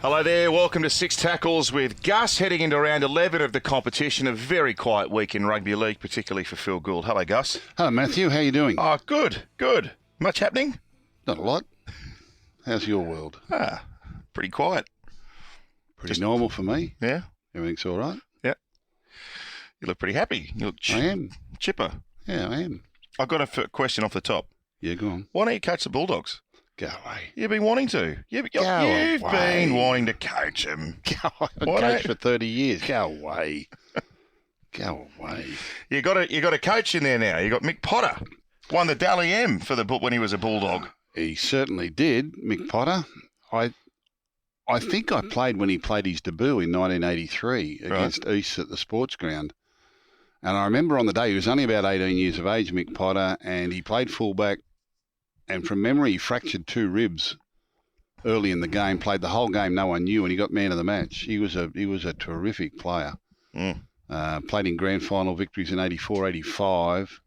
Hello there, welcome to Six Tackles with Gus, heading into round 11 of the competition. A very quiet week in rugby league, particularly for Phil Gould. Hello, Gus. Hello, Matthew. How are you doing? Oh, good, good. Much happening? Not a lot. How's your world? Pretty quiet. Pretty normal for me. Yeah? Everything's all right. Yeah. You look pretty happy. You look I am. chipper. Yeah, I am. I've got a question off the top. Yeah, go on. Why don't you coach the Bulldogs? Go away. You've been wanting to. You've away. been wanting to coach them. Go away. I've coached for 30 years. Go away. Go away. You got a coach in there now. You got Mick Potter. Won the Dally M for when he was a Bulldog. He certainly did, Mick Potter. I think I played when he played his debut in 1983 against East at the Sports Ground. And I remember on the day, he was only about 18 years of age, Mick Potter, and he played fullback. And from memory, he fractured 2 ribs early in the game, played the whole game, no one knew, and he got man of the match. He was a terrific player. Played in grand final victories in 84, 85.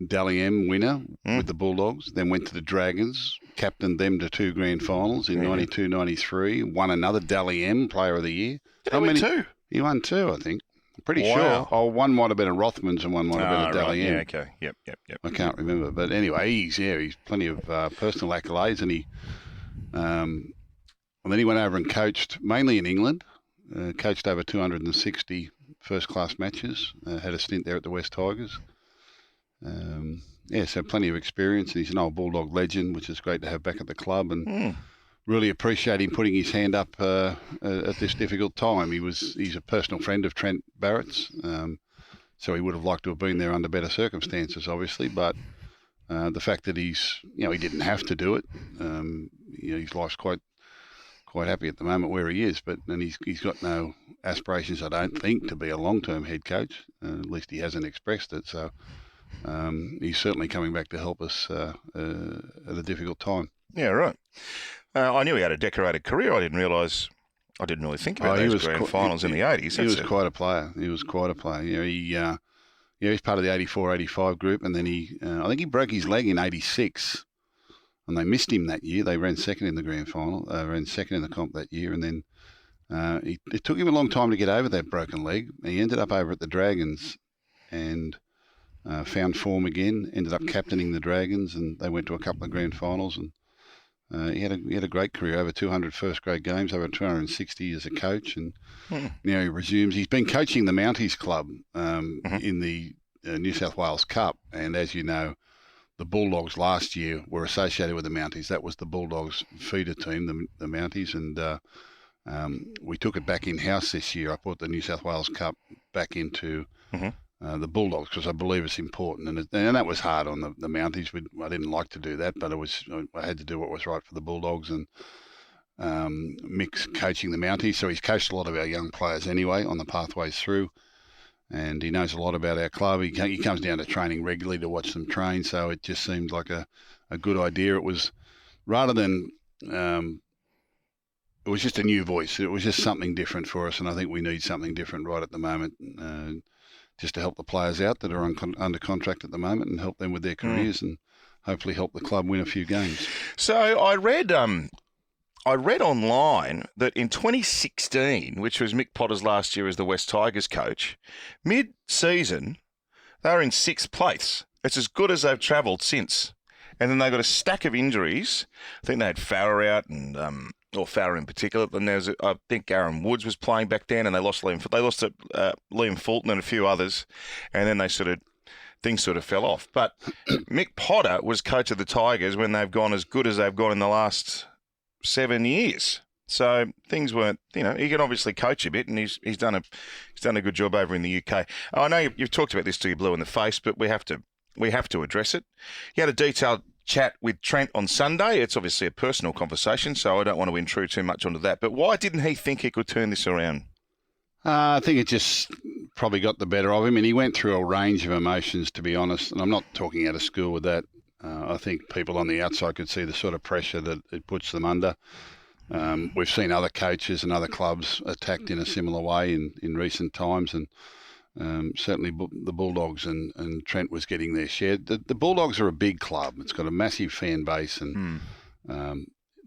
Dally M winner with the Bulldogs, then went to the Dragons, captained them to 2 grand finals in 92, 93, won another Dally M Player of the Year. Did he win 2? He won 2, I think. I'm pretty sure. Oh, one might have been a Rothmans and one might have been a Dally M. Yeah, okay. Yep. I can't remember. But anyway, he's plenty of personal accolades, and then he went over and coached mainly in England, coached over 260 first-class matches, had a stint there at the West Tigers. So plenty of experience. He's an old Bulldog legend, which is great to have back at the club, and really appreciate him putting his hand up at this difficult time. He's a personal friend of Trent Barrett's, so he would have liked to have been there under better circumstances, obviously. But the fact that he didn't have to do it, his life's quite happy at the moment where he is. And he's got no aspirations, I don't think, to be a long-term head coach. At least he hasn't expressed it. So. He's certainly coming back to help us at a difficult time. Yeah, right. I knew he had a decorated career. I didn't really think about those grand finals in the 80s. He was quite a player. He's part of the 84-85 group, and then I think he broke his leg in 86, and they missed him that year. They ran second in the grand final, ran second in the comp that year, and then it took him a long time to get over that broken leg. He ended up over at the Dragons and found form again, ended up captaining the Dragons, and they went to a couple of grand finals. And he had a great career, over 200 first-grade games, over 260 as a coach. And now he resumes. He's been coaching the Mounties Club in the New South Wales Cup. And as you know, the Bulldogs last year were associated with the Mounties. That was the Bulldogs feeder team, the Mounties. And we took it back in-house this year. I brought the New South Wales Cup back into... the Bulldogs, because I believe it's important, and that was hard on the Mounties. I didn't like to do that, but I had to do what was right for the Bulldogs. And Mick's coaching the Mounties, so he's coached a lot of our young players anyway on the pathways through, and he knows a lot about our club. He comes down to training regularly to watch them train, so it just seemed like a good idea. It was rather than it was just a new voice. It was just something different for us, and I think we need something different right at the moment. Just to help the players out that are under contract at the moment and help them with their careers and hopefully help the club win a few games. So I read online that in 2016, which was Mick Potter's last year as the West Tigers coach, mid-season, they were in 6th place. It's as good as they've travelled since. And then they got a stack of injuries. I think they had Farrer out and... or Farrer in particular, and I think Aaron Woods was playing back then, and they lost Liam Fulton and a few others, and then things sort of fell off. But Mick Potter was coach of the Tigers when they've gone as good as they've gone in the last 7 years. So things weren't, he can obviously coach a bit, and he's done a good job over in the UK. I know you've talked about this till you're blue in the face, but we have to address it. You had a detailed chat with Trent on Sunday. It's obviously a personal conversation, so I don't want to intrude too much onto that. But why didn't he think he could turn this around? I think it just probably got the better of him, and he went through a range of emotions, to be honest. And I'm not talking out of school with that. I think people on the outside could see the sort of pressure that it puts them under. We've seen other coaches and other clubs attacked in a similar way in recent times, and certainly the Bulldogs and Trent was getting their share. The Bulldogs are a big club. It's got a massive fan base, and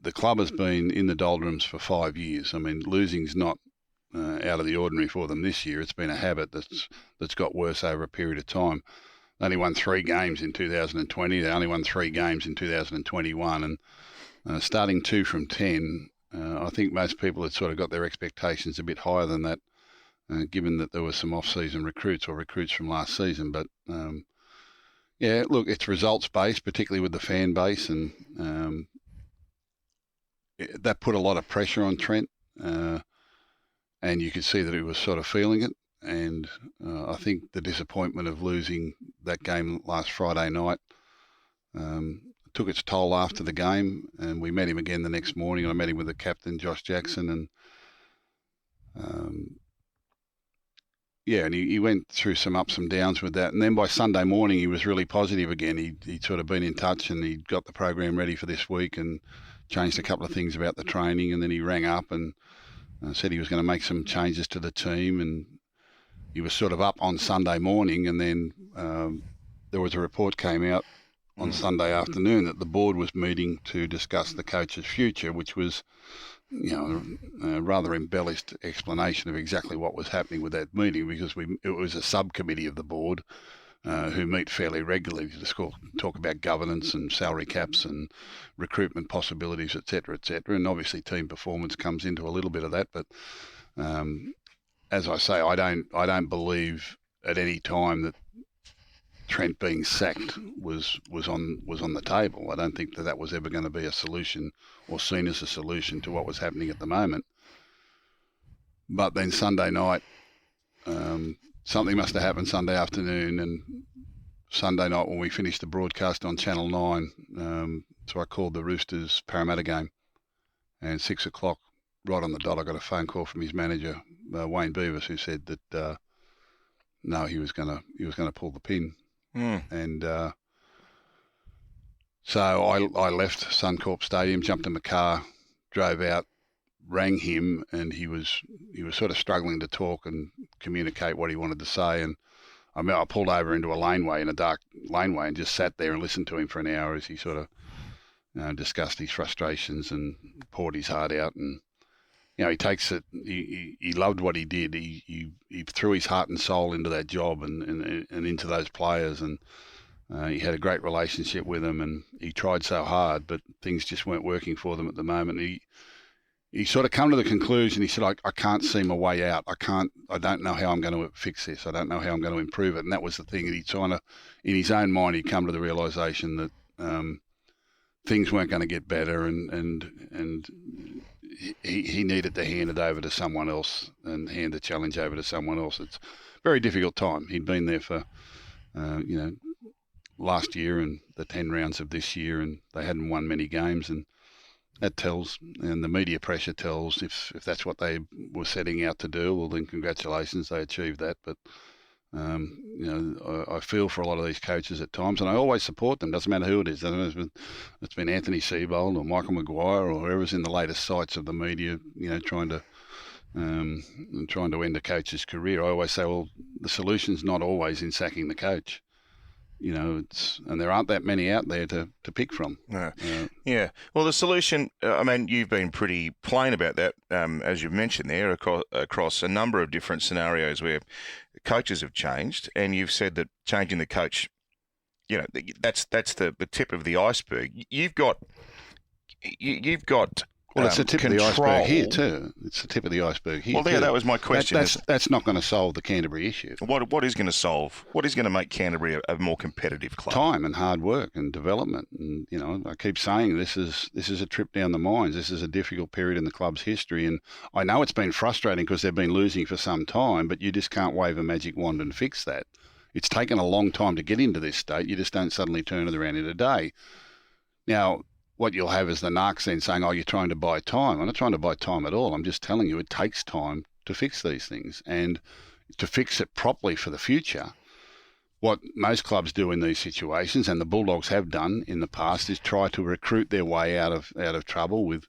the club has been in the doldrums for 5 years. I mean, losing's not out of the ordinary for them this year. It's been a habit that's got worse over a period of time. They only won 3 games in 2020. They only won 3 games in 2021, and starting 2 from 10. I think most people had sort of got their expectations a bit higher than that, given that there were some off-season recruits or recruits from last season. But yeah, look, it's results-based, particularly with the fan base, and that put a lot of pressure on Trent, and you could see that he was sort of feeling it. And I think the disappointment of losing that game last Friday night took its toll after the game, and we met him again the next morning. I met him with the captain, Josh Jackson, and and he went through some ups and downs with that. And then by Sunday morning, he was really positive again. He'd sort of been in touch, and he'd got the program ready for this week and changed a couple of things about the training. And then he rang up and said he was going to make some changes to the team, and he was sort of up on Sunday morning. And then there was a report came out on Sunday afternoon that the board was meeting to discuss the coach's future, which was, a rather embellished explanation of exactly what was happening with that meeting, because it was a subcommittee of the board who meet fairly regularly to talk about governance and salary caps and recruitment possibilities, et cetera, and obviously team performance comes into a little bit of that. But as I say, I don't believe at any time that Trent being sacked was on the table. I don't think that was ever going to be a solution or seen as a solution to what was happening at the moment. But then Sunday night, something must have happened Sunday afternoon, and Sunday night when we finished the broadcast on Channel 9, so I called the Roosters Parramatta game, and 6 o'clock, right on the dot, I got a phone call from his manager, Wayne Beavis, who said that no, he was going to pull the pin. And so I left Suncorp Stadium, jumped in the car, drove out, rang him, and he was sort of struggling to talk and communicate what he wanted to say. And I pulled over into a laneway, in a dark laneway, and just sat there and listened to him for an hour as he sort of discussed his frustrations and poured his heart out. And he takes it. He loved what he did. He threw his heart and soul into that job and into those players, and he had a great relationship with them. And he tried so hard, but things just weren't working for them at the moment. He sort of come to the conclusion. He said, "I can't see my way out. I don't know how I'm going to fix this. I don't know how I'm going to improve it." And that was the thing. He kind of, in his own mind, he'd come to the realization that things weren't going to get better, and he needed to hand it over to someone else and hand the challenge over to someone else. It's a very difficult time. He'd been there for, last year and the 10 rounds of this year, and they hadn't won many games, and that tells, and the media pressure tells, if that's what they were setting out to do, well then congratulations, they achieved that. But I feel for a lot of these coaches at times, and I always support them. Doesn't matter who it is. It's been Anthony Seibold or Michael Maguire or whoever's in the latest sites of the media, trying to end a coach's career. I always say, well, the solution's not always in sacking the coach. And there aren't that many out there to pick from. No. Yeah. Well, the solution, you've been pretty plain about that, as you've mentioned there, across a number of different scenarios where coaches have changed, and you've said that changing the coach, that's the tip of the iceberg. You've got well, it's the tip of the iceberg here too. It's the tip of the iceberg here. Well, yeah, that was my question. That's not going to solve the Canterbury issue. What is going to solve? What is going to make Canterbury a more competitive club? Time and hard work and development. And I keep saying this is a trip down the mines. This is a difficult period in the club's history, and I know it's been frustrating because they've been losing for some time. But you just can't wave a magic wand and fix that. It's taken a long time to get into this state. You just don't suddenly turn it around in a day. Now, what you'll have is the narcs then saying, "Oh, you're trying to buy time." I'm not trying to buy time at all. I'm just telling you it takes time to fix these things, and to fix it properly for the future. What most clubs do in these situations, and the Bulldogs have done in the past, is try to recruit their way out of trouble with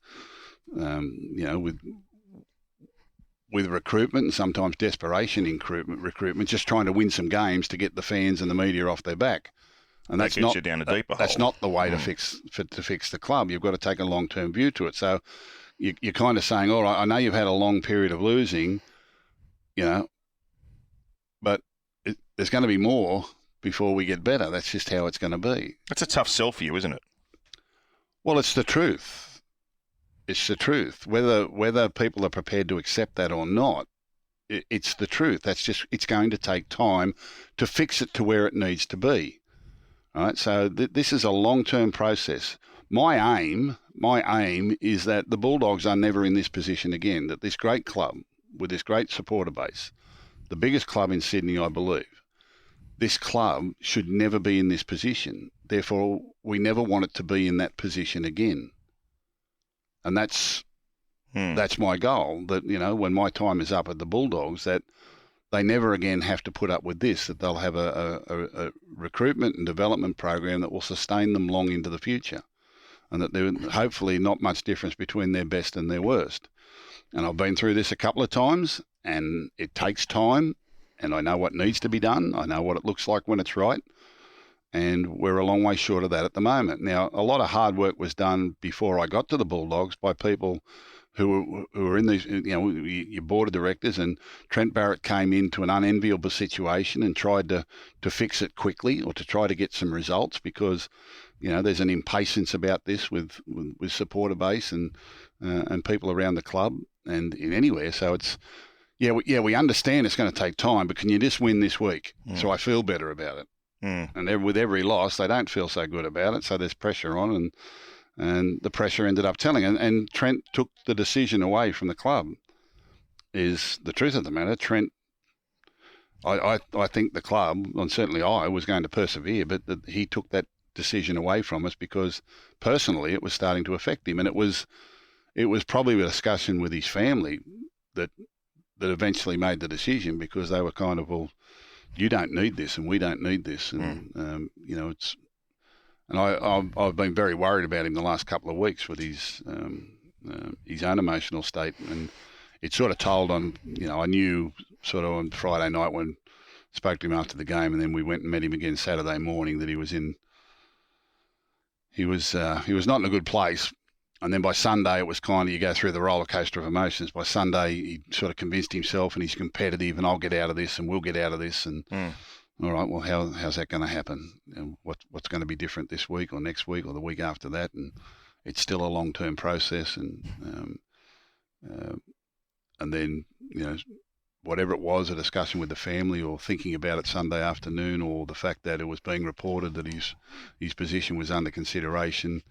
recruitment, and sometimes desperation in recruitment, just trying to win some games to get the fans and the media off their back. And that's gets not you down a deeper that's hole. not the way to fix the club. You've got to take a long-term view to it. So you're kind of saying, all right, I know you've had a long period of losing, but there's going to be more before we get better. That's just how it's going to be. That's a tough sell for you, isn't it? Well, it's the truth. It's the truth. Whether people are prepared to accept that or not, it's the truth. It's going to take time to fix it to where it needs to be. All right. So this is a long-term process. My aim is that the Bulldogs are never in this position again, that this great club with this great supporter base, the biggest club in Sydney, I believe, this club should never be in this position. Therefore, we never want it to be in that position again. And that's my goal, that, when my time is up at the Bulldogs, that they never again have to put up with this, that they'll have a recruitment and development program that will sustain them long into the future, and that there's hopefully not much difference between their best and their worst. And I've been through this a couple of times, and it takes time, and I know what needs to be done. I know what it looks like when it's right, and we're a long way short of that at the moment. Now, a lot of hard work was done before I got to the Bulldogs by people who were in these, your board of directors, and Trent Barrett came into an unenviable situation and tried to fix it quickly, or to try to get some results, because there's an impatience about this with supporter base and people around the club and in anywhere. So it's we understand it's going to take time, but can you just win this week? So I feel better about it. And with every loss, they don't feel so good about it. So there's pressure on, and the pressure ended up telling. And Trent took the decision away from the club, is the truth of the matter. Trent, I think the club, and certainly I, was going to persevere, but he took that decision away from us because personally it was starting to affect him. And it was probably a discussion with his family that eventually made the decision, because they were kind of, well, you don't need this and we don't need this. And, it's... And I've been very worried about him the last couple of weeks with his own emotional state, and it sort of told on. I knew sort of on Friday night when I spoke to him after the game, and then we went and met him again Saturday morning, that he was not in a good place. And then by Sunday, it was kind of, you go through the roller coaster of emotions. By Sunday, he sort of convinced himself, and he's competitive, and I'll get out of this, and we'll get out of this, and. All right, well, how's that going to happen? And what's going to be different this week or next week or the week after that? And it's still a long-term process. And then, whatever it was, a discussion with the family, or thinking about it Sunday afternoon, or the fact that it was being reported that his position was under consideration,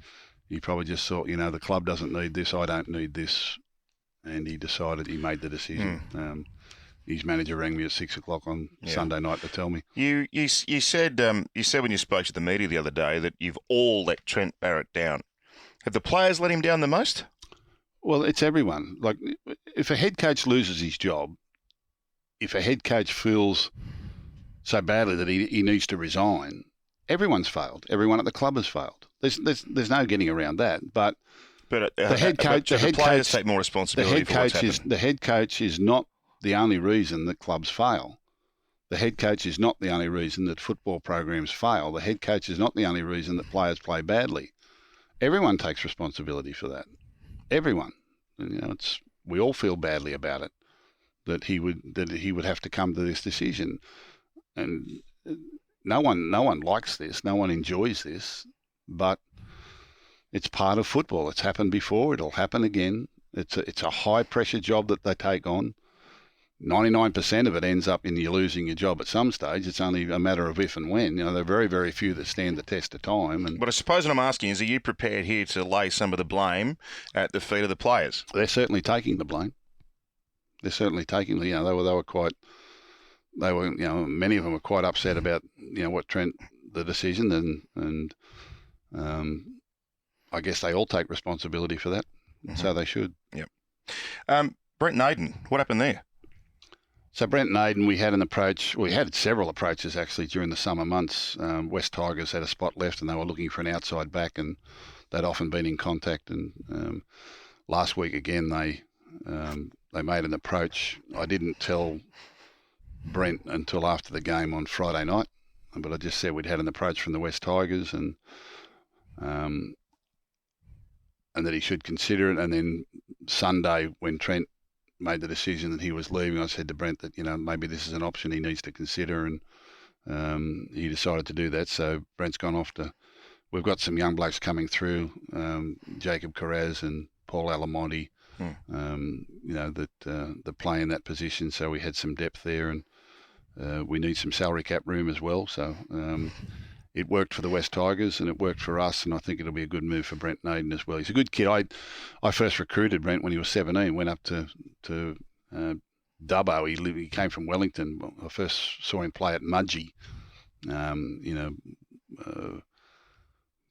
he probably just thought, the club doesn't need this, I don't need this. And he made the decision. His manager rang me at 6 o'clock on Sunday night to tell me. You said when you spoke to the media the other day that you've all let Trent Barrett down. Have the players let him down the most? Well, it's everyone. Like, if a head coach loses his job, if a head coach feels so badly that he needs to resign, everyone's failed. Everyone at the club has failed. There's no getting around that. But the head coach, the players take more responsibility for what's happened. The head coach is not the only reason that clubs fail. The head coach is not the only reason that football programs fail. The head coach is not the only reason that players play badly. Everyone takes responsibility for that. Everyone. And, we all feel badly about it, that he would have to come to this decision. And no one likes this. No one enjoys this. But it's part of football. It's happened before. It'll happen again. It's a high pressure job that they take on. 99% of it ends up in you losing your job at some stage. It's only a matter of if and when. There are very, very few that stand the test of time. But I suppose what I'm asking is, are you prepared here to lay some of the blame at the feet of the players? They're certainly taking the blame. They're certainly taking the. Many of them were quite upset about what the decision, and I guess they all take responsibility for that. Mm-hmm. So they should. Yep. Brent Naden, what happened there? So Brent Naden, we had several approaches actually during the summer months. West Tigers had a spot left, and they were looking for an outside back, and they'd often been in contact. And last week again, they made an approach. I didn't tell Brent until after the game on Friday night, But I just said we'd had an approach from the West Tigers and that he should consider it. And then Sunday, when Trent made the decision that he was leaving, I said to Brent that, maybe this is an option he needs to consider, and he decided to do that. So Brent's gone off to. We've got some young blokes coming through, Jacob Carraz and Paul Alamonte, that play in that position. So we had some depth there, and we need some salary cap room as well. So it worked for the West Tigers and it worked for us, and I think it'll be a good move for Brent Naden as well. He's a good kid. I first recruited Brent when he was 17, went up to Dubbo. He came from Wellington. I first saw him play at Mudgee,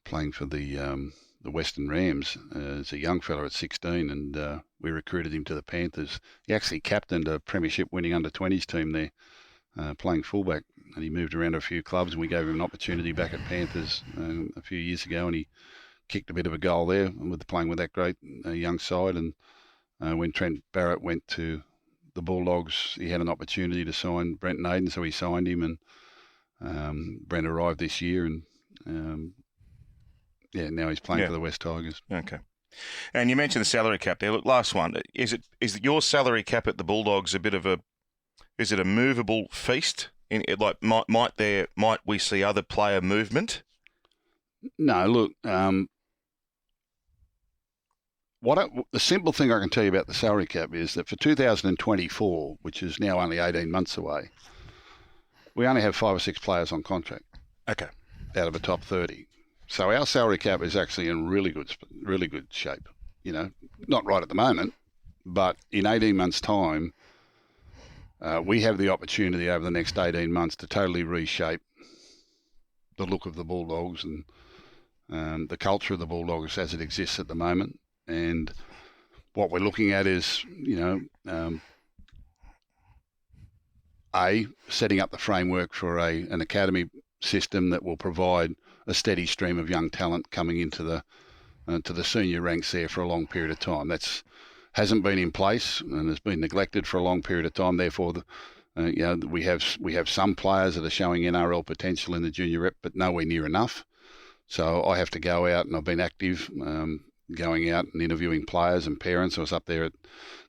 playing for the Western Rams as a young fella at 16, and we recruited him to the Panthers. He actually captained a premiership winning under-20s team there, playing fullback, and he moved around to a few clubs, and we gave him an opportunity back at Panthers a few years ago, and he kicked a bit of a goal there with playing with that great young side. And when Trent Barrett went to the Bulldogs, he had an opportunity to sign Brent Naden, so he signed him, and Brent arrived this year, and now he's playing for the West Tigers. Okay. And you mentioned the salary cap there. Look, last one. Is your salary cap at the Bulldogs a bit of is it a movable feast? Might we see other player movement? No, look, the simple thing I can tell you about the salary cap is that for 2024, which is now only 18 months away, we only have 5 or 6 players on contract. Okay. Out of a top 30. So our salary cap is actually in really good shape. Not right at the moment, but in 18 months' time, we have the opportunity over the next 18 months to totally reshape the look of the Bulldogs and the culture of the Bulldogs as it exists at the moment. And what we're looking at is, setting up the framework for an academy system that will provide a steady stream of young talent coming into the senior ranks there for a long period of time. That's hasn't been in place and has been neglected for a long period of time. Therefore, we have some players that are showing NRL potential in the junior rep, but nowhere near enough. So I have to go out, and I've been active, going out and interviewing players and parents. I was up there at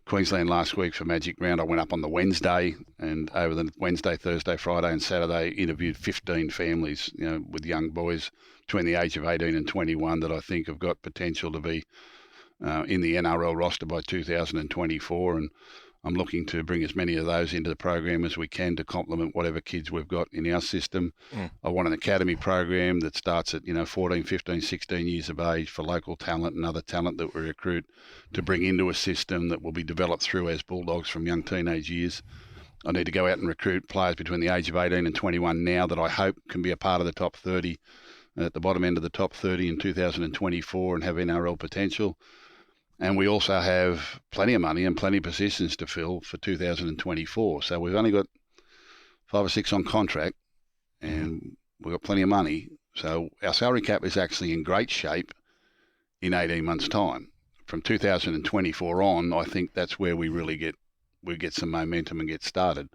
Queensland last week for Magic Round. I went up on the Wednesday, and over the Wednesday, Thursday, Friday and Saturday interviewed 15 families, with young boys between the age of 18 and 21 that I think have got potential to be in the NRL roster by 2024. And I'm looking to bring as many of those into the program as we can to complement whatever kids we've got in our system. I want an academy program that starts at 14, 15, 16 years of age for local talent and other talent that we recruit to bring into a system that will be developed through as Bulldogs from young teenage years. I need to go out and recruit players between the age of 18 and 21 now that I hope can be a part of the top 30, at the bottom end of the top 30 in 2024 and have NRL potential. And we also have plenty of money and plenty of positions to fill for 2024. So we've only got 5 or 6 on contract, and we've got plenty of money. So our salary cap is actually in great shape in 18 months' time. From 2024 on, I think that's where we really get some momentum and get started.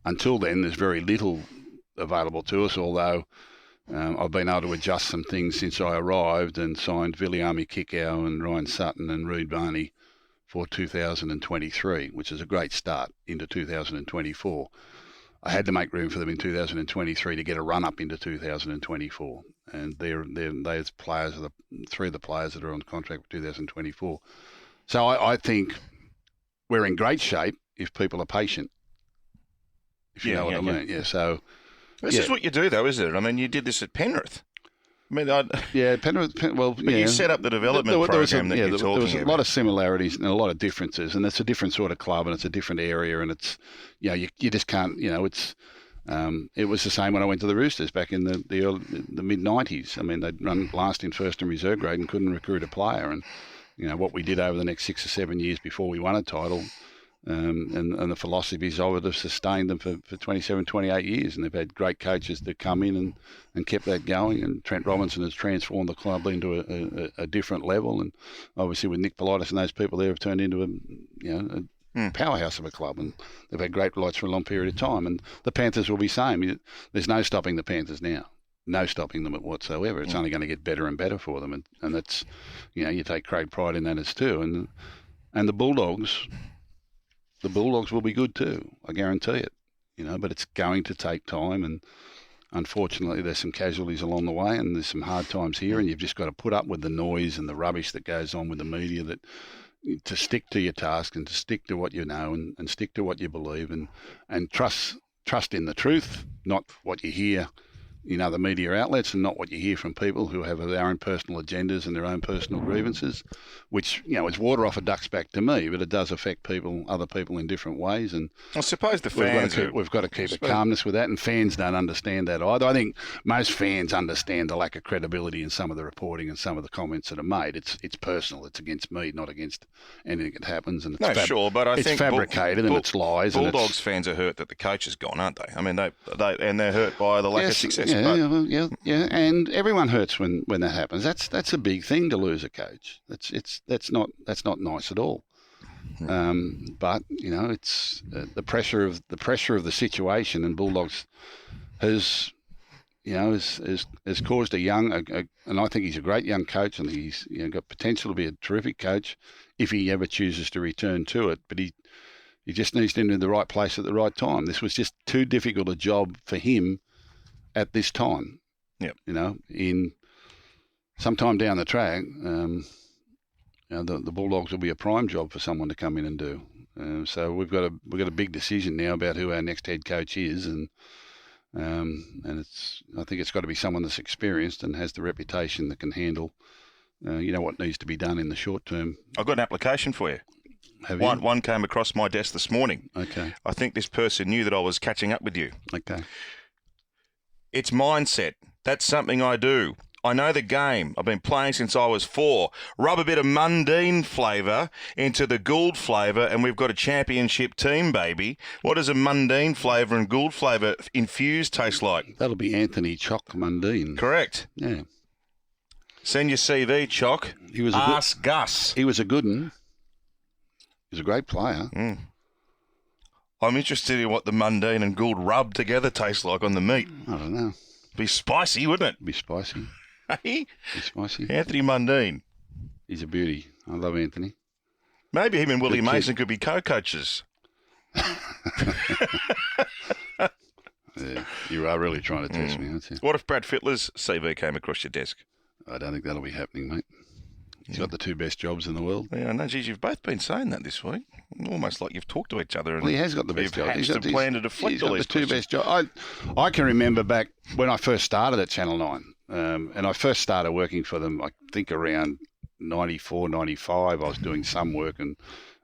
Until then, there's very little available to us, although I've been able to adjust some things since I arrived and signed Viliami Kikau and Ryan Sutton and Reid Barney for 2023, which is a great start into 2024. I had to make room for them in 2023 to get a run up into 2024, and those players are 3 of the players that are on contract for 2024. So I think we're in great shape if people are patient. If you know what I mean, yeah. So. This is what you do, though, isn't it? I mean, you did this at Penrith. I mean, Penrith. But you set up the development program that you're talking about. There was a lot of similarities and a lot of differences, and it's a different sort of club and it's a different area, and it's, you just can't, it's. It was the same when I went to the Roosters back in the mid '90s. I mean, they'd run last in first and reserve grade and couldn't recruit a player, and what we did over the next 6 or 7 years before we won a title. And the philosophies of it have sustained them for 27, 28 years, and they've had great coaches that come in and kept that going. And Trent Robinson has transformed the club into a different level, and obviously with Nick Politis and those people there have turned into powerhouse of a club, and they've had great lights for a long period of time. And the Panthers will be same. There's no stopping the Panthers now. No stopping them whatsoever. It's only going to get better and better for them, and that's, you take great pride in that as too. And the Bulldogs will be good too. I guarantee it. But it's going to take time, and unfortunately there's some casualties along the way, and there's some hard times here, and you've just got to put up with the noise and the rubbish that goes on with the media, that to stick to your task and to stick to what you know and stick to what you believe, and trust in the truth, not what you hear in other media outlets, and not what you hear from people who have their own personal agendas and their own personal grievances, which, is water off a duck's back to me, but it does affect other people in different ways. And I suppose the fans... We've got to keep a calmness with that, and fans don't understand that either. I think most fans understand the lack of credibility in some of the reporting and some of the comments that are made. It's personal. It's against me, not against anything that happens. And it's but I think it's fabricated and it's lies. Bulldogs fans are hurt that the coach is gone, aren't they? I mean, they're hurt by the lack of success. Yeah, and everyone hurts when that happens. That's a big thing to lose a coach. That's not nice at all. But it's the pressure of the situation, and Bulldogs has caused a young, and I think he's a great young coach, and he's got potential to be a terrific coach if he ever chooses to return to it. But he just needs to be in the right place at the right time. This was just too difficult a job for him at this time. Yep. In sometime down the track, the Bulldogs will be a prime job for someone to come in and do. So we've got a big decision now about who our next head coach is, and I think it's got to be someone that's experienced and has the reputation that can handle, what needs to be done in the short term. I've got an application for you. Have you? One came across my desk this morning. Okay. I think this person knew that I was catching up with you. Okay. It's mindset. That's something I do. I know the game. I've been playing since I was 4. Rub a bit of Mundine flavour into the Gould flavour, and we've got a championship team, baby. What does a Mundine flavour and Gould flavour infused taste like? That'll be Anthony Chock Mundine. Correct. Yeah. Send your CV, Chock. AskGus. He was a good one. He was a great player. I'm interested in what the Mundine and Gould rub together tastes like on the meat. I don't know. Be spicy, wouldn't it? Be spicy. Hey? Be spicy. Anthony Mundine. He's a beauty. I love Anthony. Maybe him and Willie Mason could be co-coaches. Yeah, you are really trying to test me, aren't you? What if Brad Fittler's CV came across your desk? I don't think that'll be happening, mate. He's got the 2 best jobs in the world. Yeah, I know. Geez, you've both been saying that this week. Almost like you've talked to each other. And he has got the best jobs. He's got a plan to deflect all these questions. He's got the 2 best jobs. I can remember back when I first started at Channel 9, and I first started working for them, I think around 94, 95. I was doing some work, and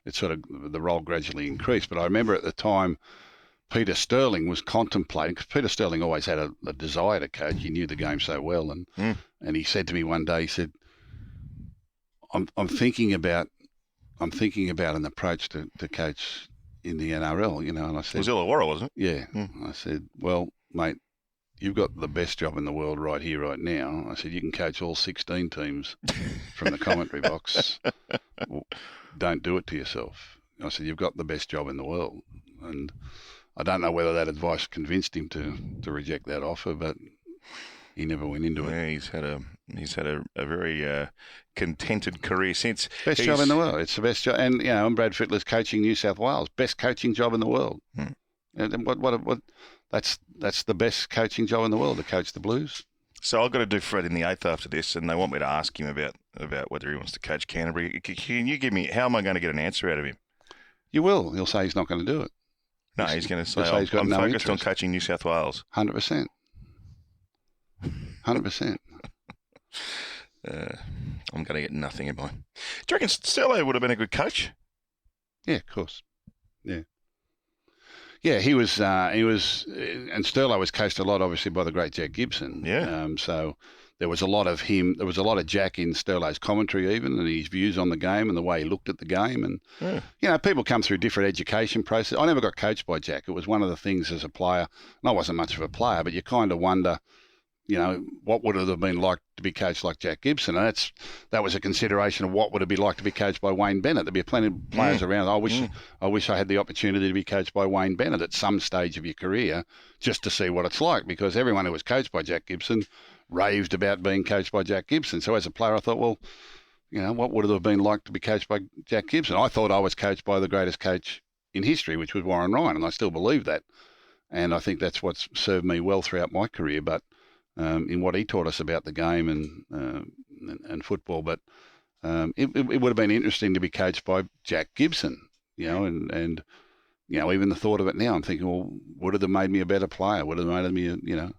the role gradually increased. But I remember at the time, Peter Sterling was contemplating, because Peter Sterling always had a desire to coach. He knew the game so well. And he said to me one day, he said, I'm thinking about an approach to coach in the NRL, and I said... It was Illawarra, wasn't it? Yeah. I said, well, mate, you've got the best job in the world right here, right now. I said, you can coach all 16 teams from the commentary box. Well, don't do it to yourself. I said, you've got the best job in the world. And I don't know whether that advice convinced him to reject that offer, but he never went into it. Yeah, he's had a very contented career since. Best job in the world. It's the best job. And, and Brad Fittler's coaching New South Wales. Best coaching job in the world. And what? That's the best coaching job in the world, to coach the Blues. So I've got to do Fred in the 8th after this, and they want me to ask him about whether he wants to coach Canterbury. Can you give me, how am I going to get an answer out of him? You will. He'll say he's not going to do it. No, he's going to say, he's got I'm no focused interest on coaching New South Wales. 100%. 100%. I'm going to get nothing in mind. Do you reckon Sterlo would have been a good coach? Yeah, of course. Yeah. Yeah, he was, and Sterlo was coached a lot, obviously, by the great Jack Gibson. Yeah. So there was a lot of him. There was a lot of Jack in Sterlo's commentary, even, and his views on the game and the way he looked at the game. And people come through different education processes. I never got coached by Jack. It was one of the things as a player. And I wasn't much of a player, but you kind of wonder, what would it have been like to be coached like Jack Gibson? And that was a consideration of what would it be like to be coached by Wayne Bennett. There'd be plenty of players around. I wish I had the opportunity to be coached by Wayne Bennett at some stage of your career, just to see what it's like, because everyone who was coached by Jack Gibson raved about being coached by Jack Gibson. So as a player, I thought, well, what would it have been like to be coached by Jack Gibson? I thought I was coached by the greatest coach in history, which was Warren Ryan, and I still believe that. And I think that's what's served me well throughout my career. But in what he taught us about the game and football. But it would have been interesting to be coached by Jack Gibson, and even the thought of it now, I'm thinking, well, would it have made me a better player? Would it have made me,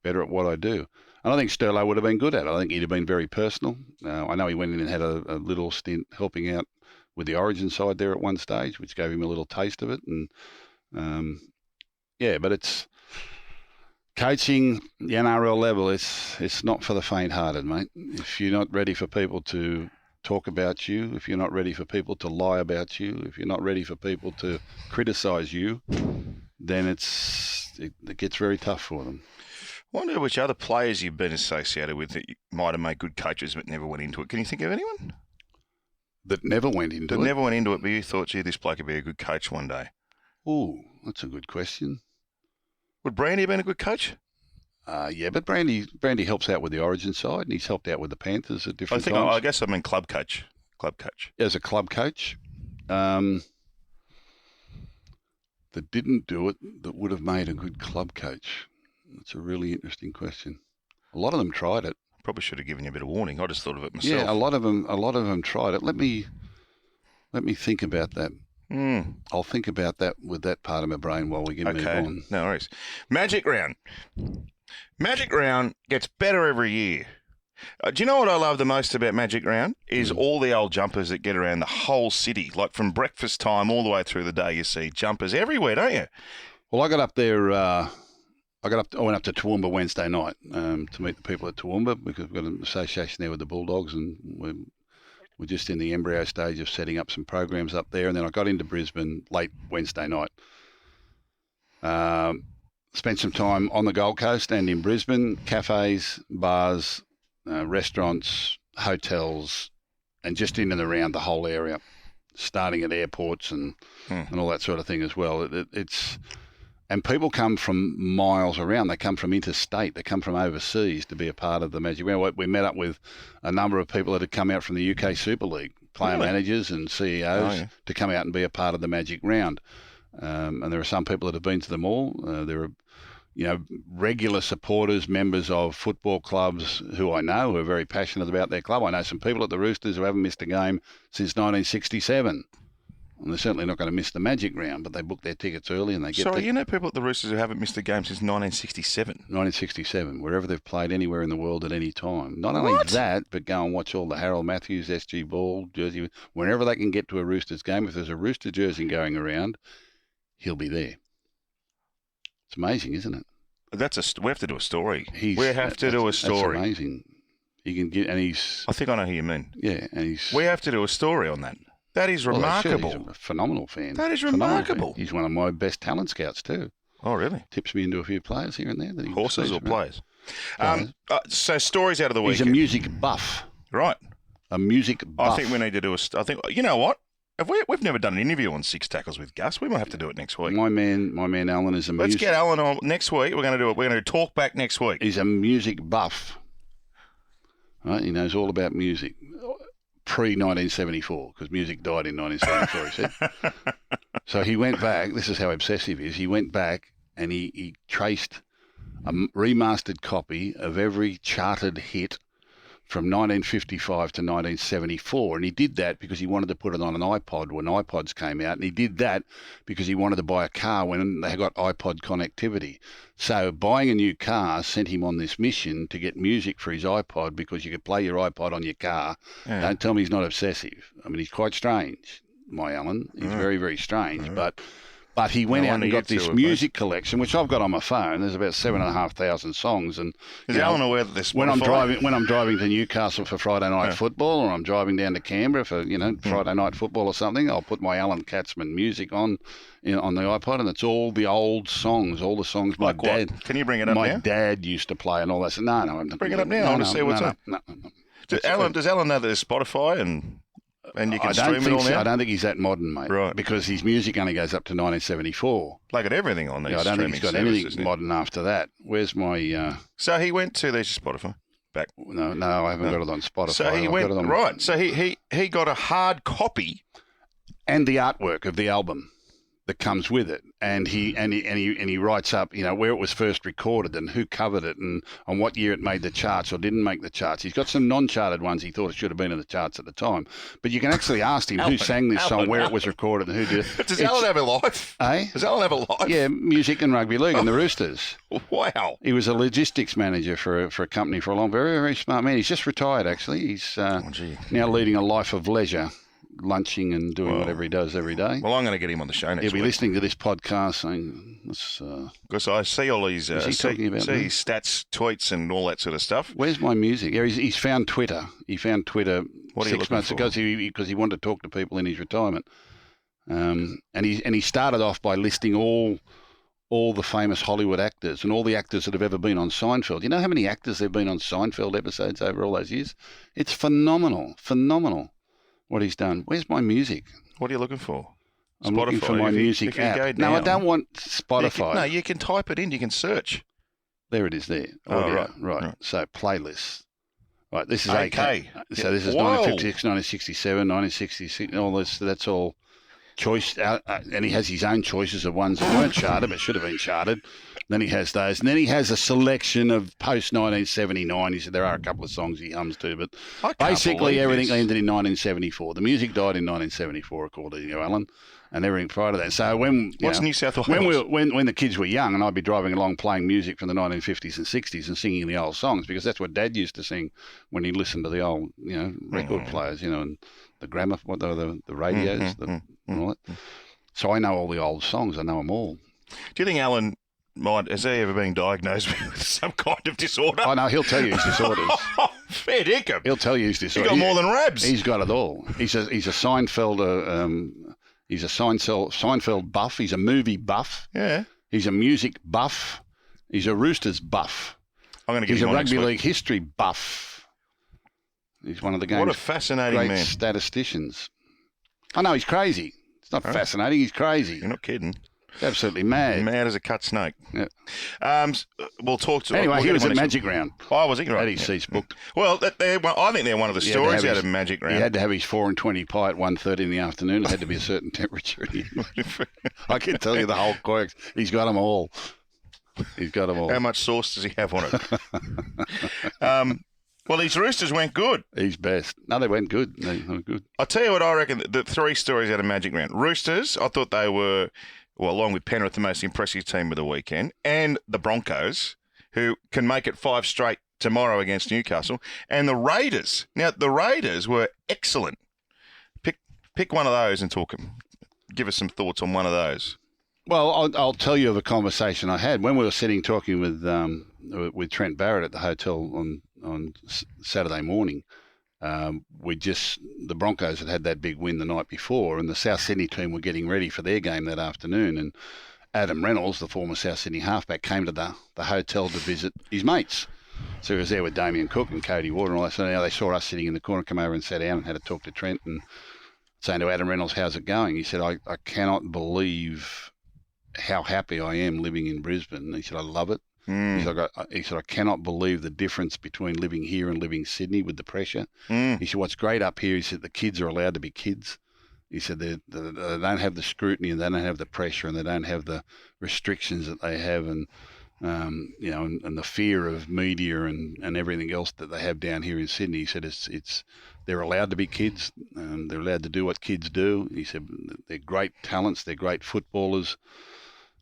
better at what I do? And I think Sterlo would have been good at it. I think he'd have been very personal. I know he went in and had a little stint helping out with the Origin side there at one stage, which gave him a little taste of it. And but it's coaching the NRL level. It's not for the faint-hearted, mate. If you're not ready for people to talk about you, if you're not ready for people to lie about you, if you're not ready for people to criticise you, then it gets very tough for them. I wonder which other players you've been associated with that might have made good coaches but never went into it. Can you think of anyone? That never went into it? That never went into it, but you thought, gee, this bloke could be a good coach one day. Ooh, that's a good question. Would Brandy have been a good coach? Yeah, but Brandy helps out with the Origin side, and he's helped out with the Panthers at different times. I guess I mean club coach. As a club coach, that didn't do it, that would have made a good club coach. That's a really interesting question. A lot of them tried it. Probably should have given you a bit of warning. I just thought of it myself. Yeah, a lot of them tried it. Let me think about that. I'll think about that with that part of my brain while we get move on. No worries. Magic Round. Magic Round gets better every year. Do you know what I love the most about Magic Round? Is all the old jumpers that get around the whole city. Like from breakfast time all the way through the day, you see jumpers everywhere, don't you? Well, I got up there. I went up to Toowoomba Wednesday night to meet the people at Toowoomba, because we've got an association there with the Bulldogs, and we're just in the embryo stage of setting up some programs up there. And then I got into Brisbane late Wednesday night. Spent some time on the Gold Coast and in Brisbane, cafes, bars, restaurants, hotels, and just in and around the whole area, starting at airports and all that sort of thing as well. And people come from miles around. They come from interstate. They come from overseas to be a part of the Magic Round. We met up with a number of people that had come out from the UK Super League, player managers and CEOs, to come out and be a part of the Magic Round. And there are some people that have been to them all. There are, regular supporters, members of football clubs who I know who are very passionate about their club. I know some people at the Roosters who haven't missed a game since 1967. And they're certainly not going to miss the Magic Round, but they book their tickets early and they get. Sorry, you know people at the Roosters who haven't missed a game since 1967? 1967, wherever they've played anywhere in the world at any time. Not only that, but go and watch all the Harold Matthews, SG Ball, jersey. Whenever they can get to a Roosters game, if there's a Rooster jersey going around, he'll be there. It's amazing, isn't it? We have to do a story. We have to do a story. That's amazing. He can get, and he's. I think I know who you mean. Yeah, and he's. We have to do a story on that. That is remarkable. He's a phenomenal fan. That is remarkable. He's one of my best talent scouts too. Oh, really? Tips me into a few players here and there. Horses or players? So stories out of the week. He's a music buff. Right. A music buff. I think we need to do I think, you know what? We've never done an interview on Six Tackles with Gus. We might have to do it next week. My man Alan is a music. Let's get Alan on next week. We're going to do it. We're going to talk back next week. He's a music buff. Right? He knows all about music. Pre-1974, because music died in 1974, he said. So he went back. This is how obsessive he is. He went back and he traced a remastered copy of every charted hit from 1955 to 1974. And he did that because he wanted to put it on an iPod when iPods came out. And he did that because he wanted to buy a car when they got iPod connectivity. So buying a new car sent him on this mission to get music for his iPod, because you could play your iPod on your car. Yeah. Don't tell me he's not obsessive. I mean, he's quite strange, my Alan. He's very, very strange. But But he went No out wonder and you got this two are music collection, which I've got on my phone. There's about 7,500 songs, and Is Alan aware that there's when I'm Spotify? driving to Newcastle for Friday night football, or I'm driving down to Canberra for Friday night football or something, I'll put my Alan Katzman music on the iPod, and it's all the old songs, all the songs Like what? Can you bring it up my now? dad used to play, and all that. So, no, Bring it up now. I want to see what's up. No. Does Alan know that there's Spotify and you can stream it all now? I don't think he's that modern, mate. Right. Because his music only goes up to 1974. They got everything on these I don't think he's got streaming anything modern after that. Where's my... So he went to, there's your Spotify. Back. No, I haven't got it on Spotify. So he went, right. So he got a hard copy. And the artwork of the album that comes with it, and he writes up, where it was first recorded and who covered it and on what year it made the charts or didn't make the charts. He's got some non-charted ones he thought it should have been in the charts at the time, but you can actually ask him who sang this song, where it was recorded, and who did it. But does Alan have a life? Eh? Does Alan have a life? Yeah, music and rugby league and the Roosters. Wow. He was a logistics manager for a company for a long, very, very smart man. He's just retired, actually. He's now leading a life of leisure, lunching and doing whatever he does every day. Well, I'm going to get him on the show next week. He'll be listening to this podcast saying, because I see all these his stats, tweets and all that sort of stuff. Where's my music? Yeah, he's found Twitter. He found Twitter What are you 6 looking months for? ago because he wanted to talk to people in his retirement. And he started off by listing all the famous Hollywood actors and all the actors that have ever been on Seinfeld. You know how many actors there have been on Seinfeld episodes over all those years? It's phenomenal what he's done. Where's my music? What are you looking for? I'm Spotify. looking for my music app. No, I don't want Spotify. You can type it in. You can search. There it is there. Oh, Audio. right. So playlists. Right, this is AK. So this is Whoa. 1956, 1967, 1966, all this. That's all choice. And he has his own choices of ones that weren't charted but should have been charted. Then he has those. And then he has a selection of post-1979. He said there are a couple of songs he hums to, but basically everything ended in 1974. The music died in 1974, according to Alan, and everything prior to that. So what's New South Wales? When the kids were young, and I'd be driving along playing music from the 1950s and 60s and singing the old songs, because that's what Dad used to sing when he listened to the old, record players, and the gramophone, the radios, and all that. So I know all the old songs. I know them all. Do you think Alan has he ever been diagnosed with some kind of disorder? I know, he'll tell you his disorders. Fair dinkum. He'll tell you his disorders. He got more than Rabs. He's got it all. He's a Seinfeld. He's a Seinfeld buff. He's a movie buff. Yeah. He's a music buff. He's a Roosters buff. I'm going to give He's him a one rugby next week. league history buff. He's one of the game's What a fascinating great man. statisticians. I know, he's crazy. It's not fascinating. He's crazy. You're not kidding. He's absolutely mad. Mad as a cut snake. Yeah. We'll talk to. Anyway, we'll he get was him at on Magic Round. Oh, was he? Right. At his seats booked. Well, I think they're one of the stories out of Magic Round. He had to have his 4 and 20 pie at 1:30 in the afternoon. It had to be a certain temperature. I can tell you the whole quirks. He's got them all. He's got them all. How much sauce does he have on it? Well, these Roosters went good. He's best. No, they went good. They were good. I'll tell you what I reckon. The 3 stories out of Magic Round. Roosters, I thought they were, well, along with Penrith, the most impressive team of the weekend. And the Broncos, who can make it 5 straight tomorrow against Newcastle. And the Raiders. Now, the Raiders were excellent. Pick one of those and give us some thoughts on one of those. Well, I'll tell you of a conversation I had when we were sitting talking with Trent Barrett at the hotel on Saturday morning. The Broncos had that big win the night before, and the South Sydney team were getting ready for their game that afternoon. And Adam Reynolds, the former South Sydney halfback, came to the hotel to visit his mates. So he was there with Damien Cook and Cody Ward and all that. So now they saw us sitting in the corner, come over and sat down and had to talk to Trent and saying to Adam Reynolds, "How's it going?" He said, I cannot believe how happy I am living in Brisbane. He said, "I love it." He said, "I cannot believe the difference between living here and living Sydney with the pressure." He said, "What's great up here," he said, "the kids are allowed to be kids." He said, they don't have the scrutiny and they don't have the pressure and they don't have the restrictions that they have and the fear of media and everything else that they have down here in Sydney." He said, they're allowed to be kids and they're allowed to do what kids do. He said, they're great talents, they're great footballers.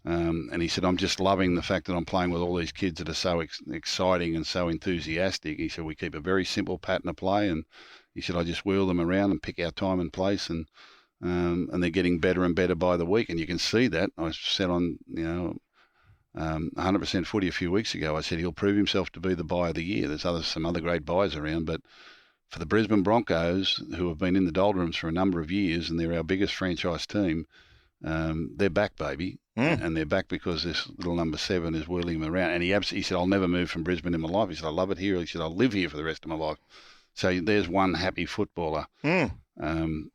And he said, "I'm just loving the fact that I'm playing with all these kids that are so exciting and so enthusiastic." He said, "We keep a very simple pattern of play." And he said, "I just wheel them around and pick our time and place. And and they're getting better and better by the week, and you can see that. I said on 100% footy a few weeks ago, I said he'll prove himself to be the buy of the year. There's some other great buys around, but for the Brisbane Broncos, who have been in the doldrums for a number of years, and they're our biggest franchise team, they're back, baby. And they're back because this little number 7 is wheeling them around. And he said, I'll never move from Brisbane in my life. He said, I love it here. He said, I'll live here for the rest of my life. So there's one happy footballer. I don't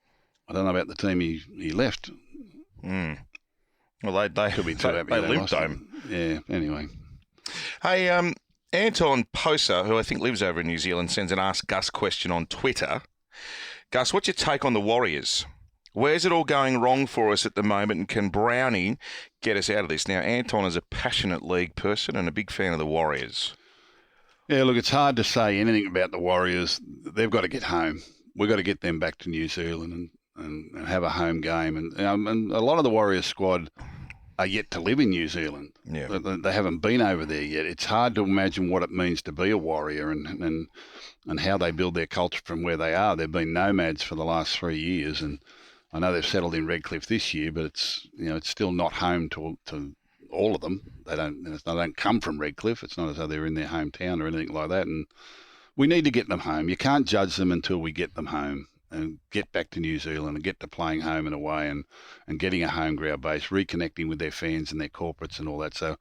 know about the team he left. Well, they could be too happy. They lived home. Yeah, anyway. Hey, Anton Poser, who I think lives over in New Zealand, sends an Ask Gus question on Twitter. Gus, what's your take on the Warriors? Where's it all going wrong for us at the moment, and can Browning get us out of this? Now, Anton is a passionate league person and a big fan of the Warriors. Yeah, look, it's hard to say anything about the Warriors. They've got to get home. We've got to get them back to New Zealand and have a home game. And a lot of the Warriors squad are yet to live in New Zealand. Yeah. They haven't been over there yet. It's hard to imagine what it means to be a Warrior and how they build their culture from where they are. They've been nomads for the last 3 years, and I know they've settled in Redcliffe this year, but it's still not home to all of them. They don't come from Redcliffe. It's not as though they're in their hometown or anything like that. And we need to get them home. You can't judge them until we get them home and get back to New Zealand and get to playing home and away and getting a home ground base, reconnecting with their fans and their corporates and all that. So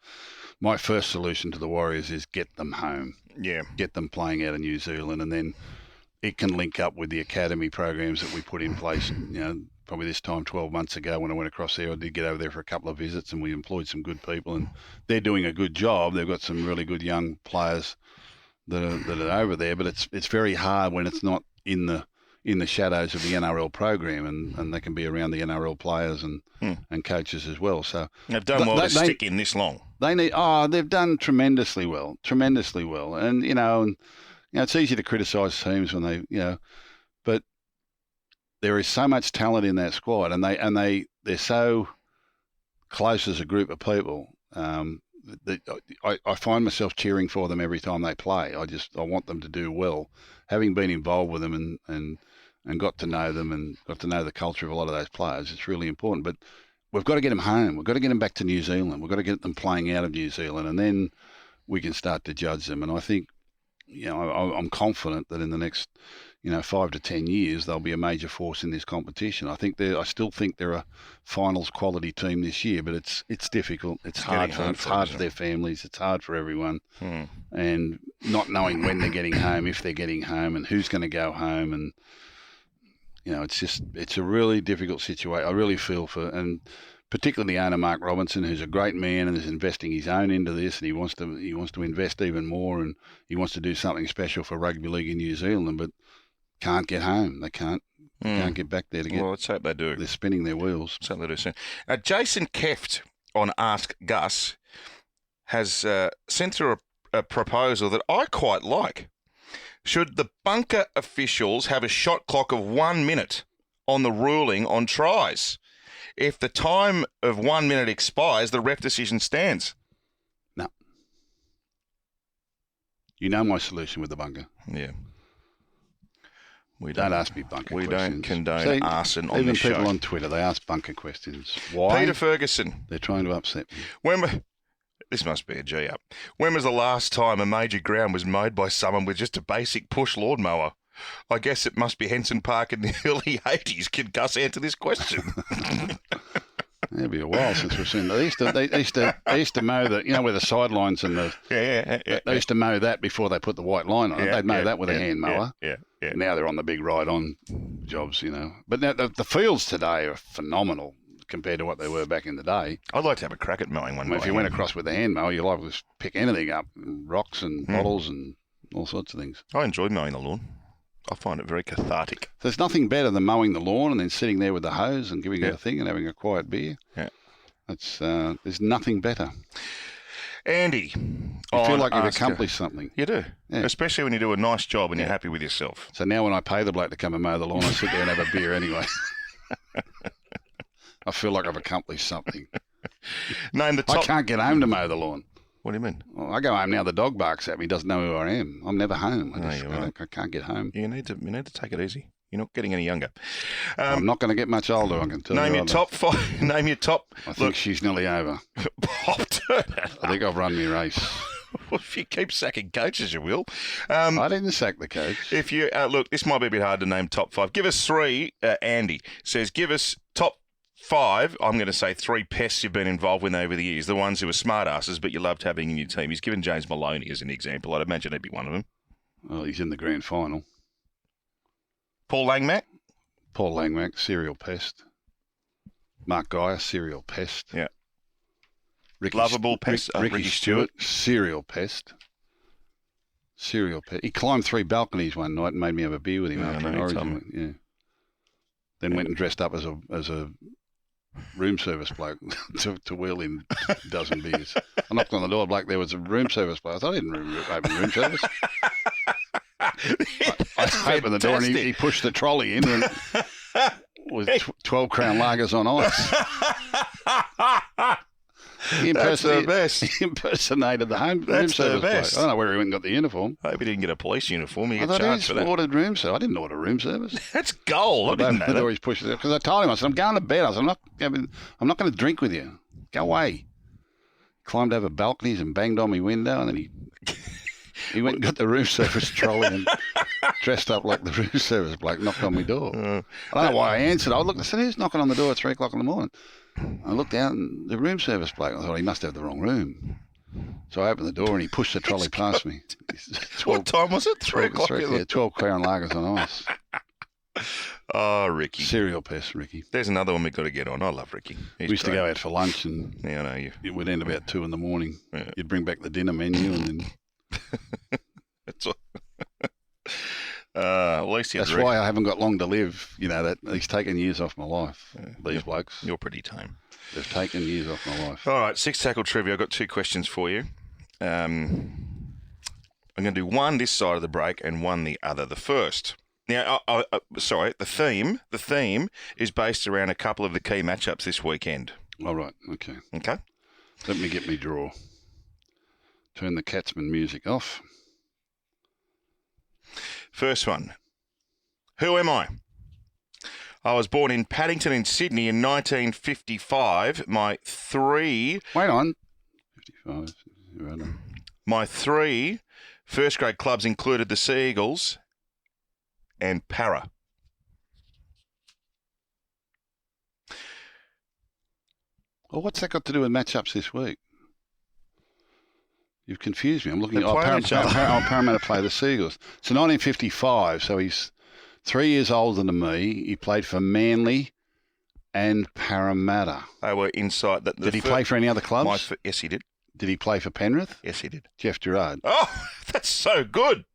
my first solution to the Warriors is get them home. Yeah. Get them playing out of New Zealand, and then it can link up with the academy programs that we put in place, probably this time 12 months ago when I went across there. I did get over there for a couple of visits, and we employed some good people, and they're doing a good job. They've got some really good young players that are over there, but it's very hard when it's not in the shadows of the NRL program, and they can be around the NRL players and coaches as well. So they've done well to stick in this long. They've done tremendously well, and it's easy to criticise teams when but there is so much talent in that squad, and they're so close as a group of people. I find myself cheering for them every time they play. I want them to do well. Having been involved with them and got to know them and got to know the culture of a lot of those players, it's really important. But we've got to get them home. We've got to get them back to New Zealand. We've got to get them playing out of New Zealand, and then we can start to judge them. And I think, I'm confident that in the next 5 to 10 years, they'll be a major force in this competition. I still think they're a finals quality team this year, but it's difficult. It's hard for their families. It's hard for everyone. And not knowing when they're getting home, if they're getting home, and who's going to go home. And, it's a really difficult situation. I really feel and particularly the owner, Mark Robinson, who's a great man and is investing his own into this, and he wants to invest even more, and he wants to do something special for rugby league in New Zealand, but can't get home. They can't get back there to get. Well, let's hope they do. They're spinning their wheels. Let's hope they do soon. Jason Keft on Ask Gus has sent through a proposal that I quite like. Should the bunker officials have a shot clock of 1 minute on the ruling on tries? If the time of 1 minute expires, the ref decision stands. No. You know my solution with the bunker. Yeah. Don't ask me bunker questions. We don't condone arson on the show. Even people on Twitter, they ask bunker questions. Why? Peter Ferguson. They're trying to upset me. This must be a G-up. When was the last time a major ground was mowed by someone with just a basic push lawnmower? I guess it must be Henson Park in the early 80s. Can Gus answer this question? It'll be a while since we've seen that. They used to mow where the sidelines and the they used to mow that before they put the white line on it. They'd mow that with a hand mower. Yeah. Now they're on the big ride-on jobs, But now the fields today are phenomenal compared to what they were back in the day. I'd like to have a crack at mowing one day. If you went across with a hand mower, you're liable to pick anything up, rocks and bottles and all sorts of things. I enjoy mowing the lawn. I find it very cathartic. There's nothing better than mowing the lawn and then sitting there with the hose and giving it a thing and having a quiet beer. Yeah. There's nothing better. Andy. You feel like you've accomplished something. You do. Yeah. Especially when you do a nice job and you're happy with yourself. So now when I pay the bloke to come and mow the lawn, I sit there and have a beer anyway. I feel like I've accomplished something. Name the top. I can't get home to mow the lawn. What do you mean? Well, I go home now. The dog barks at me. Doesn't know who I am. I'm never home. I can't get home. You need to take it easy. You're not getting any younger. I'm not going to get much older, I can tell you. Name your top 5. Name your top. I think she's nearly over. Pop Turner. I think I've run my race. Well, if you keep sacking coaches, you will. I didn't sack the coach. If you look, this might be a bit hard to name top 5. Give us 3. Andy says, give us top 5. I'm going to say 3 pests you've been involved with over the years. The ones who are smart asses, but you loved having in your team. He's given James Maloney as an example. I'd imagine he'd be one of them. Well, he's in the grand final. Paul Langmack. Paul Langmack, serial pest. Mark Geyer, serial pest. Yeah. Lovable pest. Ricky Stewart, serial pest. Serial pest. He climbed 3 balconies one night and made me have a beer with him after an Origin. Yeah. Then went and dressed up as a room service bloke to wheel in a dozen beers. I knocked on the door, bloke. There was a room service bloke. I thought I didn't open room service. I opened the door and he pushed the trolley in and with 12 Crown Lagers on ice. That's the best. He impersonated the room That's service the best. bloke. I don't know where he went and got the uniform. I hope he didn't get a police uniform. He I get thought charged he for that. ordered room service. I didn't order room service. That's gold. I didn't know The door that. he's pushed it because I told him, I said, I'm going to bed. I said, I'm not going to drink with you. Go away. Climbed over balconies and banged on my window, and then he went and got the room service trolley and dressed up like the room service bloke, knocked on my door. I don't know why I answered. I looked and said, who's knocking on the door at 3 o'clock in the morning? I looked out and the room service bloke, I thought he must have the wrong room. So I opened the door and he pushed the trolley past me. 12, What time was it? 3 o'clock? Yeah, 12 Crown Lagers on ice. Oh, Ricky. Serial pest, Ricky. There's another one we've got to get on. I love Ricky. We used to go out for lunch and Yeah, I know you. it would end about 2 in the morning. Yeah. You'd bring back the dinner menu and then... That's all. At least That's why I haven't got long to live. You know, that he's taken years off my life, these blokes. You're pretty tame. They've taken years off my life. All right, 6 tackle trivia. I've got 2 questions for you. I'm going to do one this side of the break and one the other. The first. Now, the theme is based around a couple of the key matchups this weekend. All right, okay. Okay? Let me get me draw. Turn the Catsman music off. First one. Who am I? I was born in Paddington in Sydney in 1955. My 3 Wait on. 55. Right on. My 3 first grade clubs included the Sea Eagles and Para. Well, what's that got to do with matchups this week? You've confused me. I'm looking They're playing each other. Parramatta play the Seagulls. So 1955, so he's 3 years older than me. He played for Manly and Parramatta. They were inside. Did he play for any other clubs? Yes, he did. Did he play for Penrith? Yes, he did. Jeff Gerard. Oh, that's so good.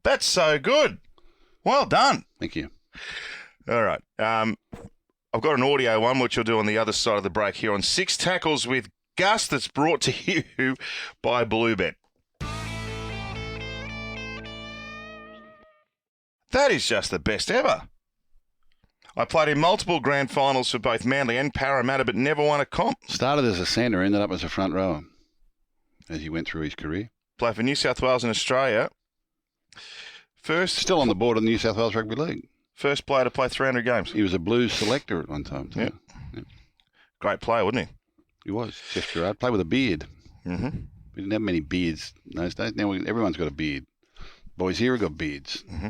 That's so good. Well done. Thank you. All right. I've got an audio one, which I'll do on the other side of the break here on 6 Tackles with Gus, that's brought to you by Bluebet. That is just the best ever. I played in multiple grand finals for both Manly and Parramatta, but never won a comp. Started as a centre, ended up as a front rower as he went through his career. Played for New South Wales and Australia. Still on the board of the New South Wales Rugby League. First player to play 300 games. He was a Blues selector at one time, too. Yep. Great player, wasn't he? He was. Jeff Gerard. Played with a beard. Mm-hmm. We didn't have many beards in those days. Now everyone's got a beard. Boys here have got beards. Mm-hmm.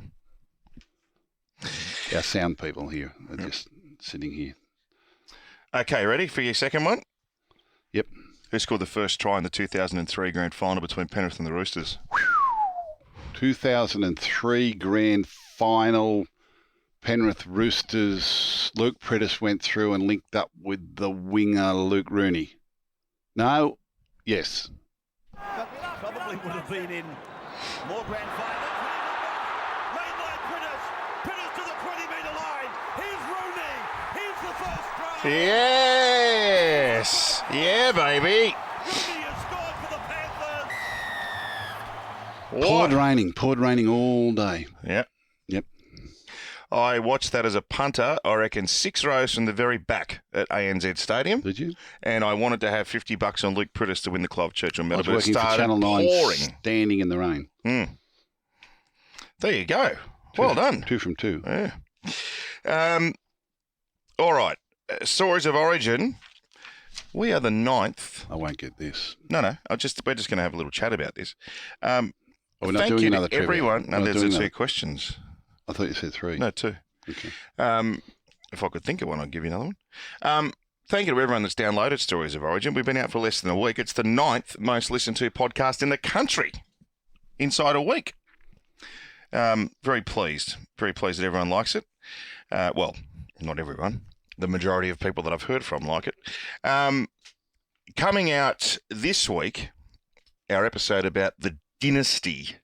Our sound people here are just sitting here. Okay, ready for your second one? Yep. Who scored the first try in the 2003 grand final between Penrith and the Roosters? 2003 grand final, Penrith Roosters. Luke Prettis went through and linked up with the winger Luke Rooney. No? Yes. But probably would have been in more grand finals. Mainline Prettis. Prettis to the 20-metre line. Here's Rooney. Here's the first try. Yes! Yeah, baby! Rooney has scored for the Panthers. Poured raining all day. Yep. Yep. I watched that as a punter, I reckon 6 rows from the very back at ANZ Stadium. Did you? And I wanted to have $50 on Luke Prettis to win the Clive Churchill I medal, was but it working for started Channel 9, pouring. standing in the rain. There you go. Well done. 2 from 2. Yeah. All right. Stories of Origin. We are the 9th. I won't get this. No. We're just going to have a little chat about this. We're not Thank doing you another to everyone. trivia. No, there's the 2 questions. I thought you said 3. No, 2. Okay. If I could think of one, I'd give you another one. Thank you to everyone that's downloaded Stories of Origin. We've been out for less than a week. It's the 9th most listened to podcast in the country inside a week. Very pleased that everyone likes it. Well, not everyone. The majority of people that I've heard from like it. Coming out this week, our episode about the Dynasty.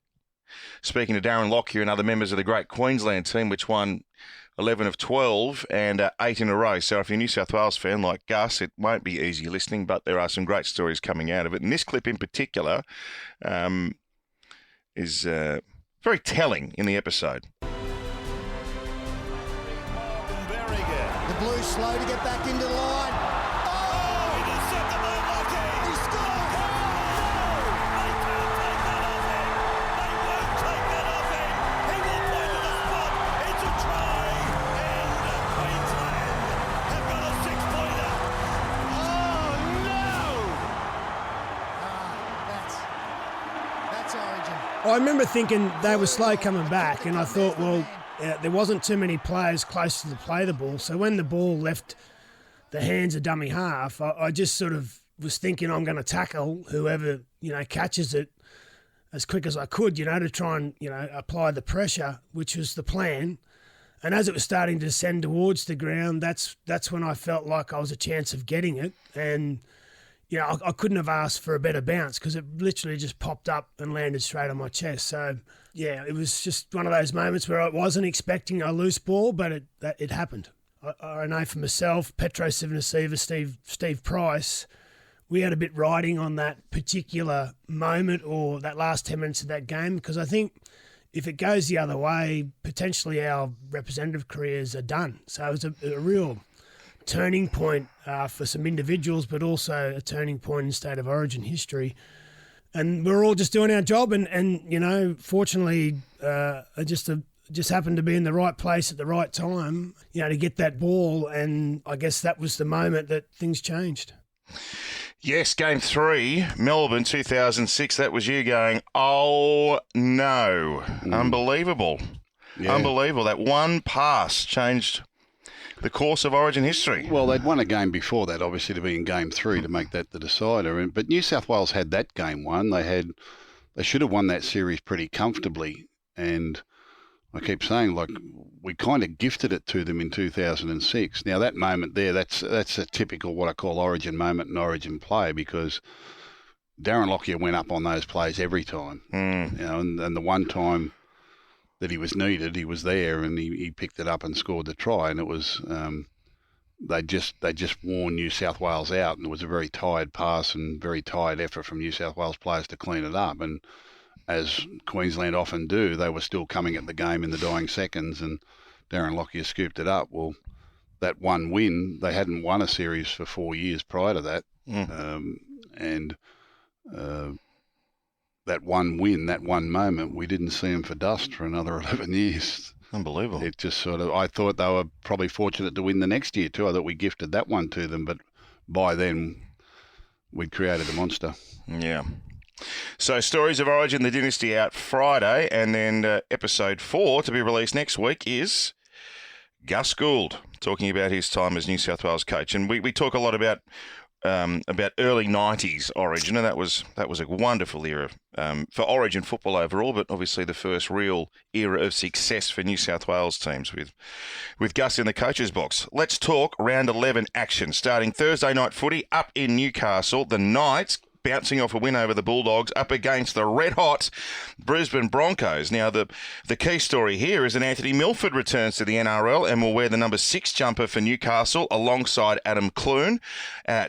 Speaking to Darren Lockyer and other members of the great Queensland team, which won 11 of 12 and 8 in a row. So if you're a New South Wales fan like Gus, it won't be easy listening, but there are some great stories coming out of it. And this clip in particular is very telling in the episode. The Blues slow to get back into the line. Oh, he just set the ball lucky. He scored. They can't take that off him. They won't take that off him. He will point to the spot. It's a try. And Queensland have got a 6-pointer. Oh, no. That's Origin. I remember thinking they were slow coming back, and I thought, well, there wasn't too many players close to play the ball. So when the ball left the hands of dummy half, I just sort of was thinking I'm going to tackle whoever, catches it as quick as I could, to try and, apply the pressure, which was the plan. And as it was starting to descend towards the ground, that's when I felt like I was a chance of getting it. And, I couldn't have asked for a better bounce because it literally just popped up and landed straight on my chest. So, yeah, it was just one of those moments where I wasn't expecting a loose ball, but it happened. I know for myself, Petro Civoniceva, Steve Price, we had a bit riding on that particular moment or that last 10 minutes of that game, because I think if it goes the other way, potentially our representative careers are done. So it was a real turning point for some individuals, but also a turning point in State of Origin history. And we're all just doing our job, and fortunately, I just happened to be in the right place at the right time, to get that ball, and I guess that was the moment that things changed. Yes, Game 3, Melbourne 2006, that was you going, oh no, unbelievable. Yeah. Unbelievable. That one pass changed the course of Origin history. Well, they'd won a game before that, obviously, to be in Game 3 to make that the decider. But New South Wales had that game won. They should have won that series pretty comfortably. And I keep saying, we kind of gifted it to them in 2006. Now, that moment there, that's a typical what I call Origin moment and Origin play, because Darren Lockyer went up on those plays every time. And the one time that he was needed, he was there, and he picked it up and scored the try. And it was they just worn New South Wales out, and it was a very tired pass and very tired effort from New South Wales players to clean it up. And as Queensland often do, they were still coming at the game in the dying seconds, and Darren Lockyer scooped it up. Well, that one win, they hadn't won a series for 4 years prior to that, that one win, that one moment, we didn't see them for dust for another 11 years. Unbelievable. It just I thought they were probably fortunate to win the next year too. I thought we gifted that one to them, but by then we'd created a monster. Yeah. So Stories of Origin, the Dynasty out Friday, and then episode 4 to be released next week is Gus Gould, talking about his time as New South Wales coach. And we talk a lot about early 90s Origin, and that was a wonderful era for Origin football overall, but obviously the first real era of success for New South Wales teams with Gus in the coach's box. Let's talk round 11 action. Starting Thursday night footy up in Newcastle, the Knights bouncing off a win over the Bulldogs up against the red-hot Brisbane Broncos. Now, the key story here is that Anthony Milford returns to the NRL and will wear the number 6 jumper for Newcastle alongside Adam Clune.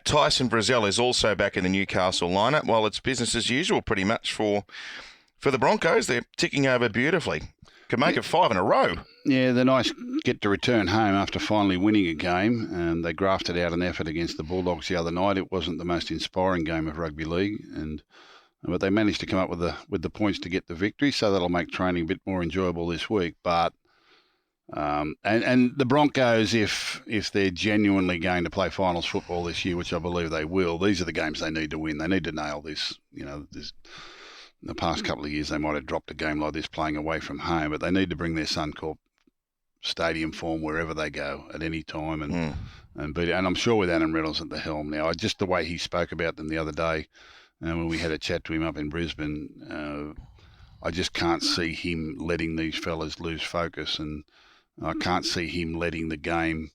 Tyson Frizzell is also back in the Newcastle lineup, while it's business as usual pretty much for the Broncos. They're ticking over beautifully. Could make it 5 in a row. Yeah, the Knights get to return home after finally winning a game, and they grafted out an effort against the Bulldogs the other night. It wasn't the most inspiring game of rugby league, but they managed to come up with the points to get the victory, so that'll make training a bit more enjoyable this week. But And the Broncos, if they're genuinely going to play finals football this year, which I believe they will, these are the games they need to win. They need to nail this. In the past couple of years, they might have dropped a game like this playing away from home, but they need to bring their Suncorp Stadium form wherever they go at any time and beat it. And I'm sure with Adam Reynolds at the helm now, just the way he spoke about them the other day when we had a chat to him up in Brisbane, I just can't see him letting these fellas lose focus, and I can't see him letting the game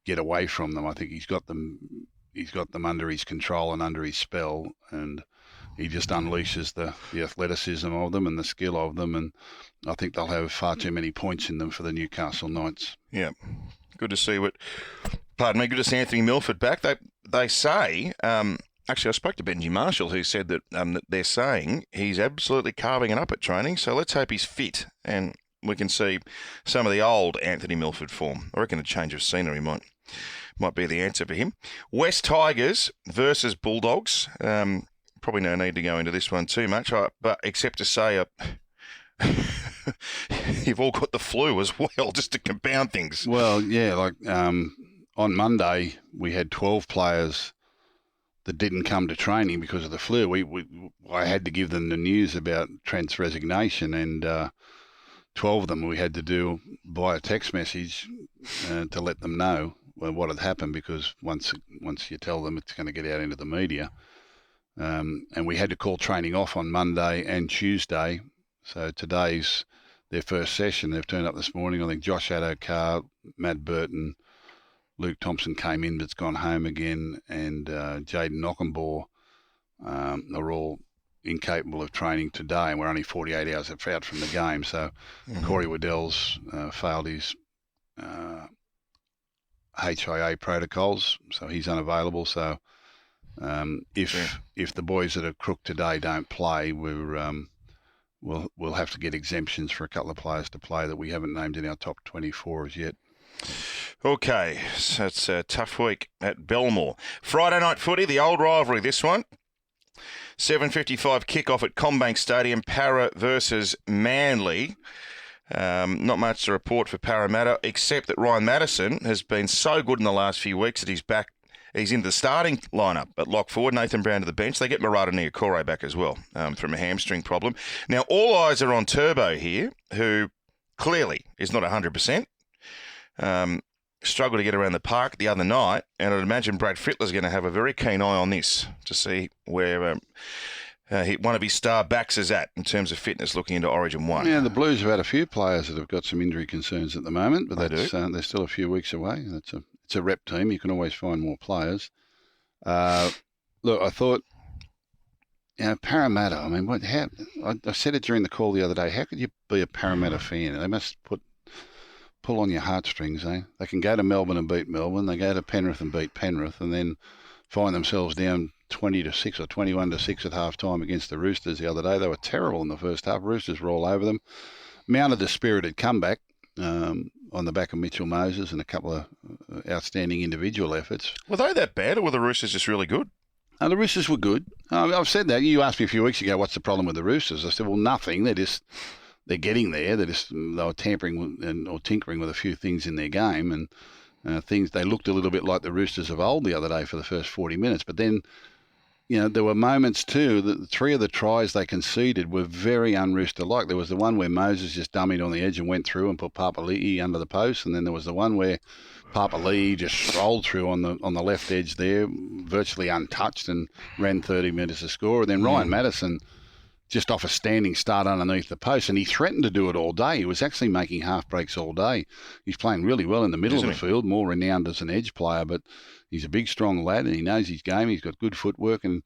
get away from them. I think he's got them under his control and under his spell, and he just unleashes the athleticism of them and the skill of them, and I think they'll have far too many points in them for the Newcastle Knights. Yeah, good to see good to see Anthony Milford back. They say, actually I spoke to Benji Marshall, who said that they're saying he's absolutely carving it up at training, so let's hope he's fit and we can see some of the old Anthony Milford form. I reckon a change of scenery might be the answer for him. West Tigers versus Bulldogs. Probably no need to go into this one too much, but except to say you've all got the flu as well, just to compound things. Well, yeah, on Monday we had 12 players that didn't come to training because of the flu. I had to give them the news about Trent's resignation, and 12 of them we had to do via text message to let them know what had happened, because once you tell them, it's going to get out into the media. And we had to call training off on Monday and Tuesday. So today's their first session. They've turned up this morning. I think Josh Adokar, Matt Burton, Luke Thompson came in but's gone home again, and Jaden Knockenbaugh are all incapable of training today, and we're only 48 hours out from the game. So Corey Waddell's failed his HIA protocols, so he's unavailable. So if the boys that are crook today don't play, we'll have to get exemptions for a couple of players to play that we haven't named in our top 24 as yet. Okay, so it's a tough week at Belmore. Friday night footy, the old rivalry, this one. 7:55 kickoff at CommBank Stadium, Para versus Manly. Not much to report for Parramatta, except that Ryan Madison has been so good in the last few weeks that he's back. He's in the starting lineup at lock forward. Nathan Brown to the bench. They get Murata Niokore back as well from a hamstring problem. Now, all eyes are on Turbo here, who clearly is not 100%. Struggled to get around the park the other night, and I'd imagine Brad Fittler's going to have a very keen eye on this to see where one of his star backs is at in terms of fitness looking into Origin 1. Yeah, the Blues have had a few players that have got some injury concerns at the moment, but they're still a few weeks away. It's a rep team. You can always find more players. Look, I thought, Parramatta, I mean, I said it during the call the other day, how could you be a Parramatta fan? They must pull on your heartstrings, eh? They can go to Melbourne and beat Melbourne. They go to Penrith and beat Penrith, and then find themselves down 20-6 or 21-6 at half time against the Roosters the other day. They were terrible in the first half. Roosters were all over them. Mounted a spirited comeback on the back of Mitchell Moses and a couple of outstanding individual efforts. Were they that bad, or were the Roosters just really good? The Roosters were good. I've said that. You asked me a few weeks ago, what's the problem with the Roosters? I said, well, nothing. They're getting there. They were tampering or tinkering with a few things in their game, and they looked a little bit like the Roosters of old the other day for the first 40 minutes. But then, there were moments too that 3 of the tries they conceded were very un-Rooster-like. There was the one where Moses just dummied on the edge and went through and put Papali'i under the post, and then there was the one where Papali'i just rolled through on the left edge there, virtually untouched, and ran 30 metres to score. And then Ryan Madison, just off a standing start underneath the post, and he threatened to do it all day. He was actually making half breaks all day. He's playing really well in the middle of the field, more renowned as an edge player, but he's a big, strong lad, and he knows his game. He's got good footwork, and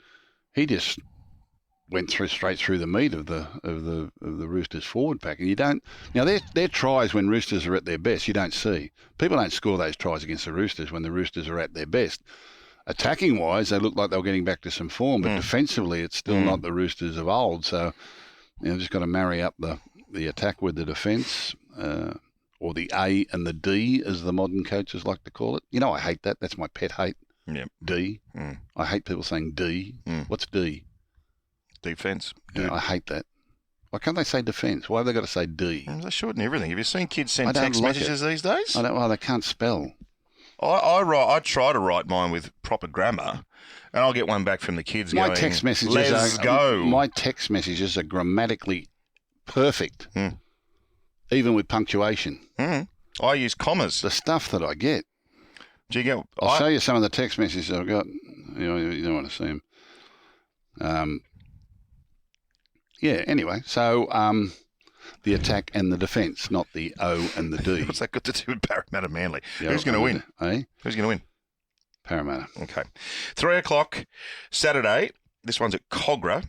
he just went straight through the meat of the Roosters forward pack. And you don't their tries when Roosters are at their best, you don't see. People don't score those tries against the Roosters when the Roosters are at their best. Attacking wise, they look like they were getting back to some form, but defensively, it's still not the Roosters of old. So, just got to marry up the attack with the defence, or the A and the D, as the modern coaches like to call it. I hate that. That's my pet hate. Yep. D. I hate people saying D. What's D? Defence. I hate that. Why can't they say defence? Why have they got to say D? They shorten everything. Have you seen kids send I don't text like messages these days? Well, they can't spell. I try to write mine with proper grammar, and I'll get one back from the kids My going, text messages let's go. My text messages are grammatically perfect, even with punctuation. I use commas. The stuff that I get. Do you get? I'll show you some of the text messages I've got. You don't want to see them. Yeah, anyway, so the attack and the defence, not the O and the D. What's that got to do with Parramatta Manly? Yeah, Who's going to win? Eh? Who's going to win? Parramatta. Okay. 3 o'clock Saturday. This one's at Cogra.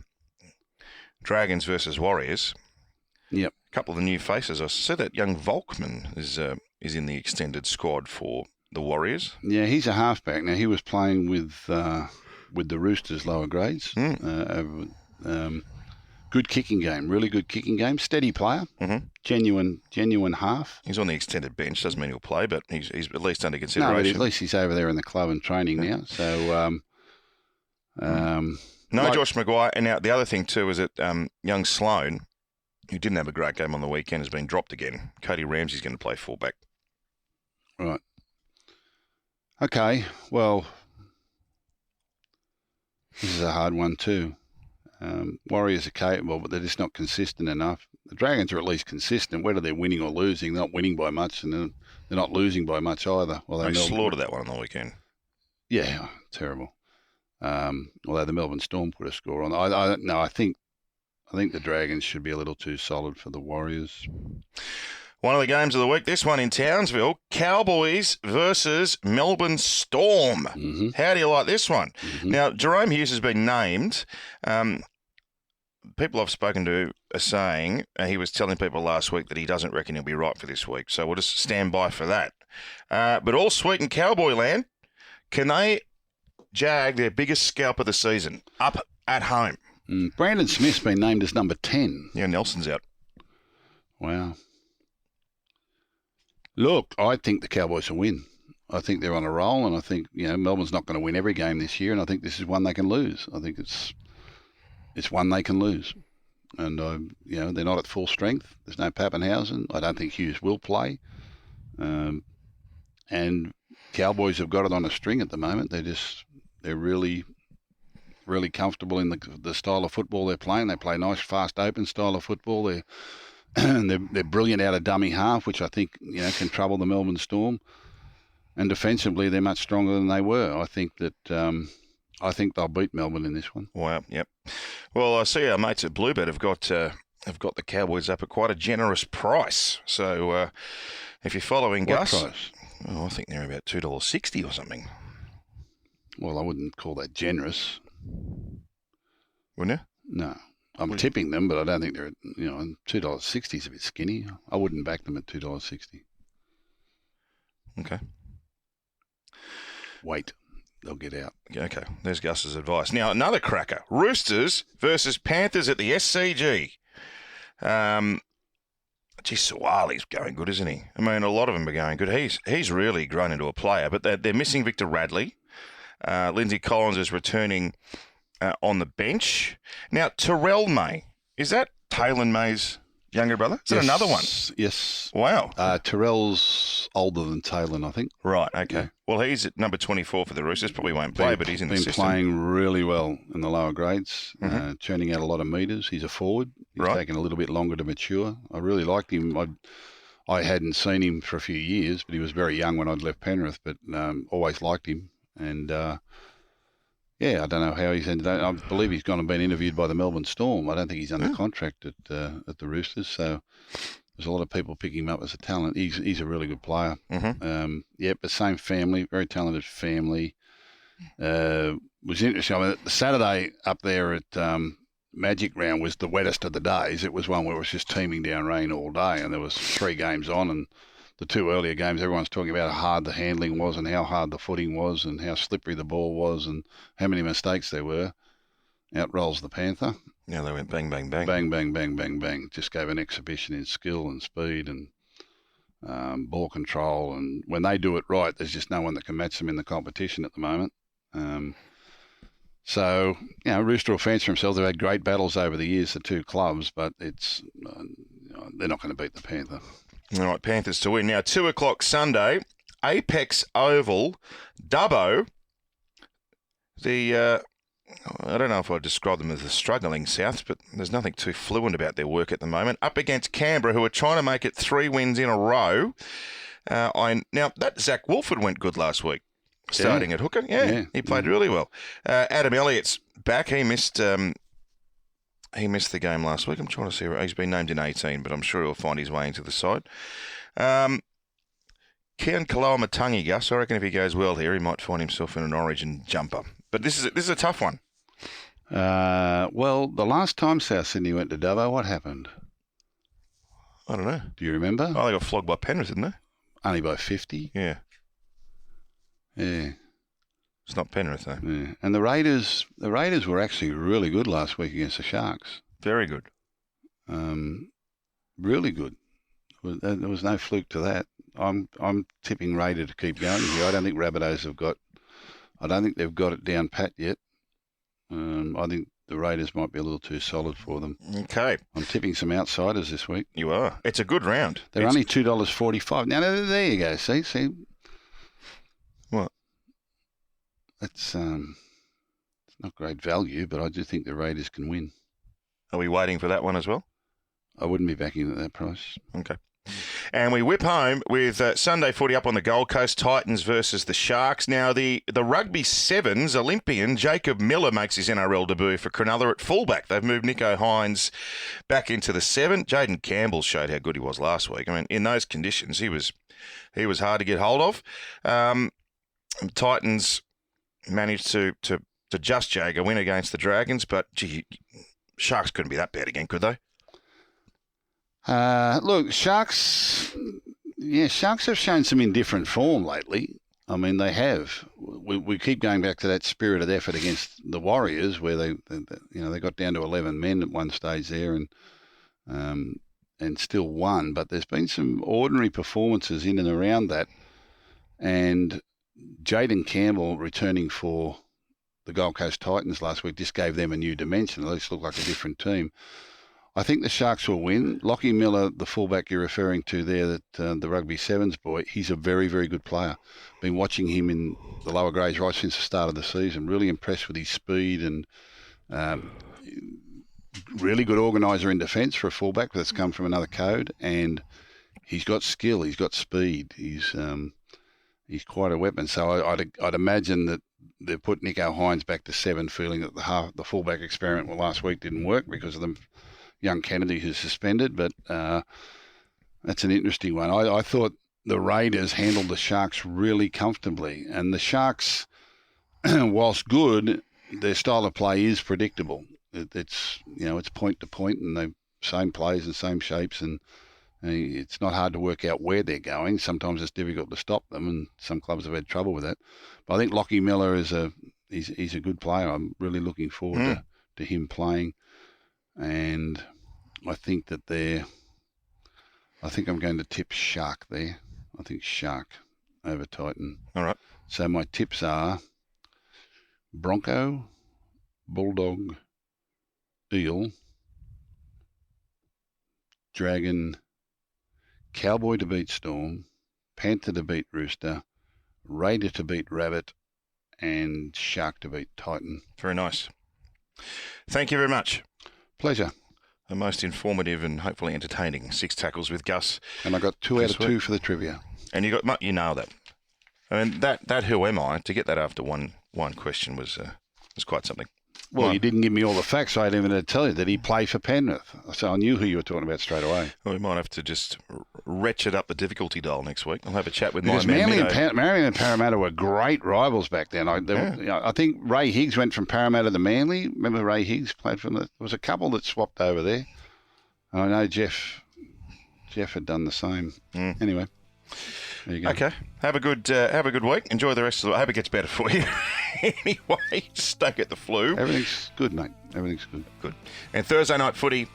Dragons versus Warriors. Yep. A couple of the new faces. I see that young Volkman is in the extended squad for the Warriors. Yeah, he's a halfback. Now, he was playing with the Roosters lower grades. Good kicking game, really good kicking game. Steady player, genuine half. He's on the extended bench. Doesn't mean he'll play, but he's at least under No, consideration. but at least he's over there in the club and training now. So, Josh Maguire. And now the other thing too is that young Sloan, who didn't have a great game on the weekend, has been dropped again. Cody Ramsey's going to play fullback. Right. Okay. Well, this is a hard one too. Warriors are capable, but they're just not consistent enough. The Dragons are at least consistent. Whether they're winning or losing, they're not winning by much, and they're not losing by much either. They slaughtered that one on the weekend. Yeah, terrible. Although the Melbourne Storm put a score on. I think the Dragons should be a little too solid for the Warriors. One of the games of the week, this one in Townsville, Cowboys versus Melbourne Storm. Mm-hmm. How do you like this one? Mm-hmm. Now, Jerome Hughes has been named. People I've spoken to are saying, he was telling people last week that he doesn't reckon he'll be right for this week, so we'll just stand by for that. But all sweet in Cowboy land, can they jag their biggest scalp of the season up at home? Brandon Smith's been named as number 10. Yeah, Nelson's out. Wow. Look, I think the Cowboys will win. I think they're on a roll, and I think Melbourne's not going to win every game this year, and I think this is one they can lose. I think it's one they can lose, and they're not at full strength. There's no Pappenhausen. I don't think Hughes will play, and Cowboys have got it on a string at the moment. They're really, really comfortable in the style of football they're playing. They play nice, fast, open style of football. They're brilliant out of dummy half, which I think can trouble the Melbourne Storm. And defensively, they're much stronger than they were. I think they'll beat Melbourne in this one. Wow. Yep. Well, I see our mates at Bluebet have got the Cowboys up at quite a generous price. So if you're following What Gus, price? oh, I think they're about $2.60 or something. Well, I wouldn't call that generous. Wouldn't you? No. I'm tipping them, but I don't think they're, $2.60 is a bit skinny. I wouldn't back them at $2.60. Okay. Wait. They'll get out. Okay. There's Gus's advice. Now, another cracker. Roosters versus Panthers at the SCG. Suwali's going good, isn't he? I mean, a lot of them are going good. He's really grown into a player, but they're missing Victor Radley. Lindsay Collins is returning on the bench. Now, Terrell May, is that Taylor May's younger brother? Is that another one? Yes. Wow. Terrell's older than Taylor, I think. Right, okay. Yeah. Well, he's at number 24 for the Roosters. Probably won't play, but he's in the system. Been playing really well in the lower grades, churning out a lot of metres. He's a forward. He's taken a little bit longer to mature. I really liked him. I hadn't seen him for a few years, but he was very young when I'd left Penrith, but always liked him. And I don't know how he's ended up. I believe he's gone and been interviewed by the Melbourne Storm. I don't think he's under contract at the Roosters. So there's a lot of people picking him up as a talent. He's a really good player. But same family, very talented family. Was interesting. I mean, the Saturday up there at Magic Round was the wettest of the days. It was one where it was just teeming down rain all day, and there was 3 games on, and the 2 earlier games, everyone's talking about how hard the handling was and how hard the footing was and how slippery the ball was and how many mistakes there were. Out rolls the Panther. Yeah, they went bang, bang, bang. Bang, bang, bang, bang, bang. Just gave an exhibition in skill and speed and ball control. And when they do it right, there's just no one that can match them in the competition at the moment. So, Rooster will fancy themselves. They've had great battles over the years, the two clubs, but it's they're not going to beat the Panther. All right, Panthers to win. Now, 2 o'clock Sunday, Apex Oval, Dubbo. I don't know if I'd describe them as the struggling Souths, but there's nothing too fluent about their work at the moment. Up against Canberra, who are trying to make it 3 wins in a row. Now, that Zach Wolford went good last week, starting at hooker. Yeah, he played really well. Adam Elliott's back. He missed the game last week. I'm trying to see where he's been named in 18, but I'm sure he'll find his way into the side. Kian Kaloa-Matangi, Gus, I reckon if he goes well here, he might find himself in an Origin jumper. But this is a tough one. Well, the last time South Sydney went to Dubbo, what happened? I don't know. Do you remember? Oh, they got flogged by Penrith, didn't they? Only by 50. Yeah. Yeah. It's not Penrith, though. Yeah. And the Raiders were actually really good last week against the Sharks. Very good. Really good. There was no fluke to that. I'm tipping Raider to keep going here. I don't think Rabbitohs they've got it down pat yet. I think the Raiders might be a little too solid for them. Okay. I'm tipping some outsiders this week. You are. It's a good round. They're only $2.45. Now, there you go. See? What? It's not great value, but I do think the Raiders can win. Are we waiting for that one as well? I wouldn't be backing at that price. Okay. And we whip home with Sunday footy up on the Gold Coast, Titans versus the Sharks. Now, the Rugby Sevens Olympian Jacob Miller makes his NRL debut for Cronulla at fullback. They've moved Nico Hines back into the 7. Jaden Campbell showed how good he was last week. I mean, in those conditions, he was hard to get hold of. Titans managed to just jag a win against the Dragons, but gee, Sharks couldn't be that bad again, could they? Look, Sharks have shown some indifferent form lately. I mean, they have. We keep going back to that spirited effort against the Warriors, where they got down to 11 men at one stage there, and still won. But there's been some ordinary performances in and around that, and Jaden Campbell returning for the Gold Coast Titans last week just gave them a new dimension. At least looked like a different team. I think the Sharks will win. Lockie Miller, the fullback you're referring to there, the Rugby Sevens boy, he's a very, very good player. Been watching him in the lower grades right since the start of the season. Really impressed with his speed and really good organiser in defence for a fullback that's come from another code. And he's got skill. He's got speed. He's quite a weapon. So I'd imagine that they've put Nico Hines back to 7, feeling that the fullback experiment last week didn't work because of them. Young Kennedy who's suspended, but that's an interesting one. I thought the Raiders handled the Sharks really comfortably, and the Sharks, whilst good, their style of play is predictable. It's point to point, and they same plays and same shapes, and it's not hard to work out where they're going. Sometimes it's difficult to stop them, and some clubs have had trouble with that. But I think Lockie Miller he's a good player. I'm really looking forward to him playing. And I think I'm going to tip Shark there. I think Shark over Titan. All right. So my tips are Bronco, Bulldog, Eel, Dragon, Cowboy to beat Storm, Panther to beat Rooster, Raider to beat Rabbit, and Shark to beat Titan. Very nice. Thank you very much. Pleasure. The most informative and hopefully entertaining 6 tackles with Gus. And I got 2 out of 2 for the trivia. And you nailed that. I mean, that who am I? To get that after one question was quite something. Well, you didn't give me all the facts. I didn't even tell you that he played for Penrith. So I knew who you were talking about straight away. Well, we might have to just ratchet up the difficulty dial next week. I'll have a chat with my because man. Manly and Parramatta were great rivals back then. I think Ray Higgs went from Parramatta to Manly. Remember Ray Higgs played from there was a couple that swapped over there. I know Jeff had done the same. Anyway. There you go. Okay. Have a good week. Enjoy the rest of the I hope it gets better for you. Anyway, just don't get the flu. Everything's good, mate. Everything's good. Good. And Thursday night footy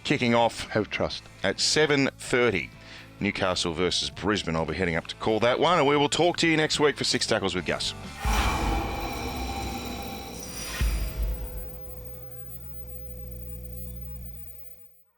kicking off. Have trust. At 7:30. Newcastle versus Brisbane. I'll be heading up to call that one, and we will talk to you next week for 6 Tackles with Gus.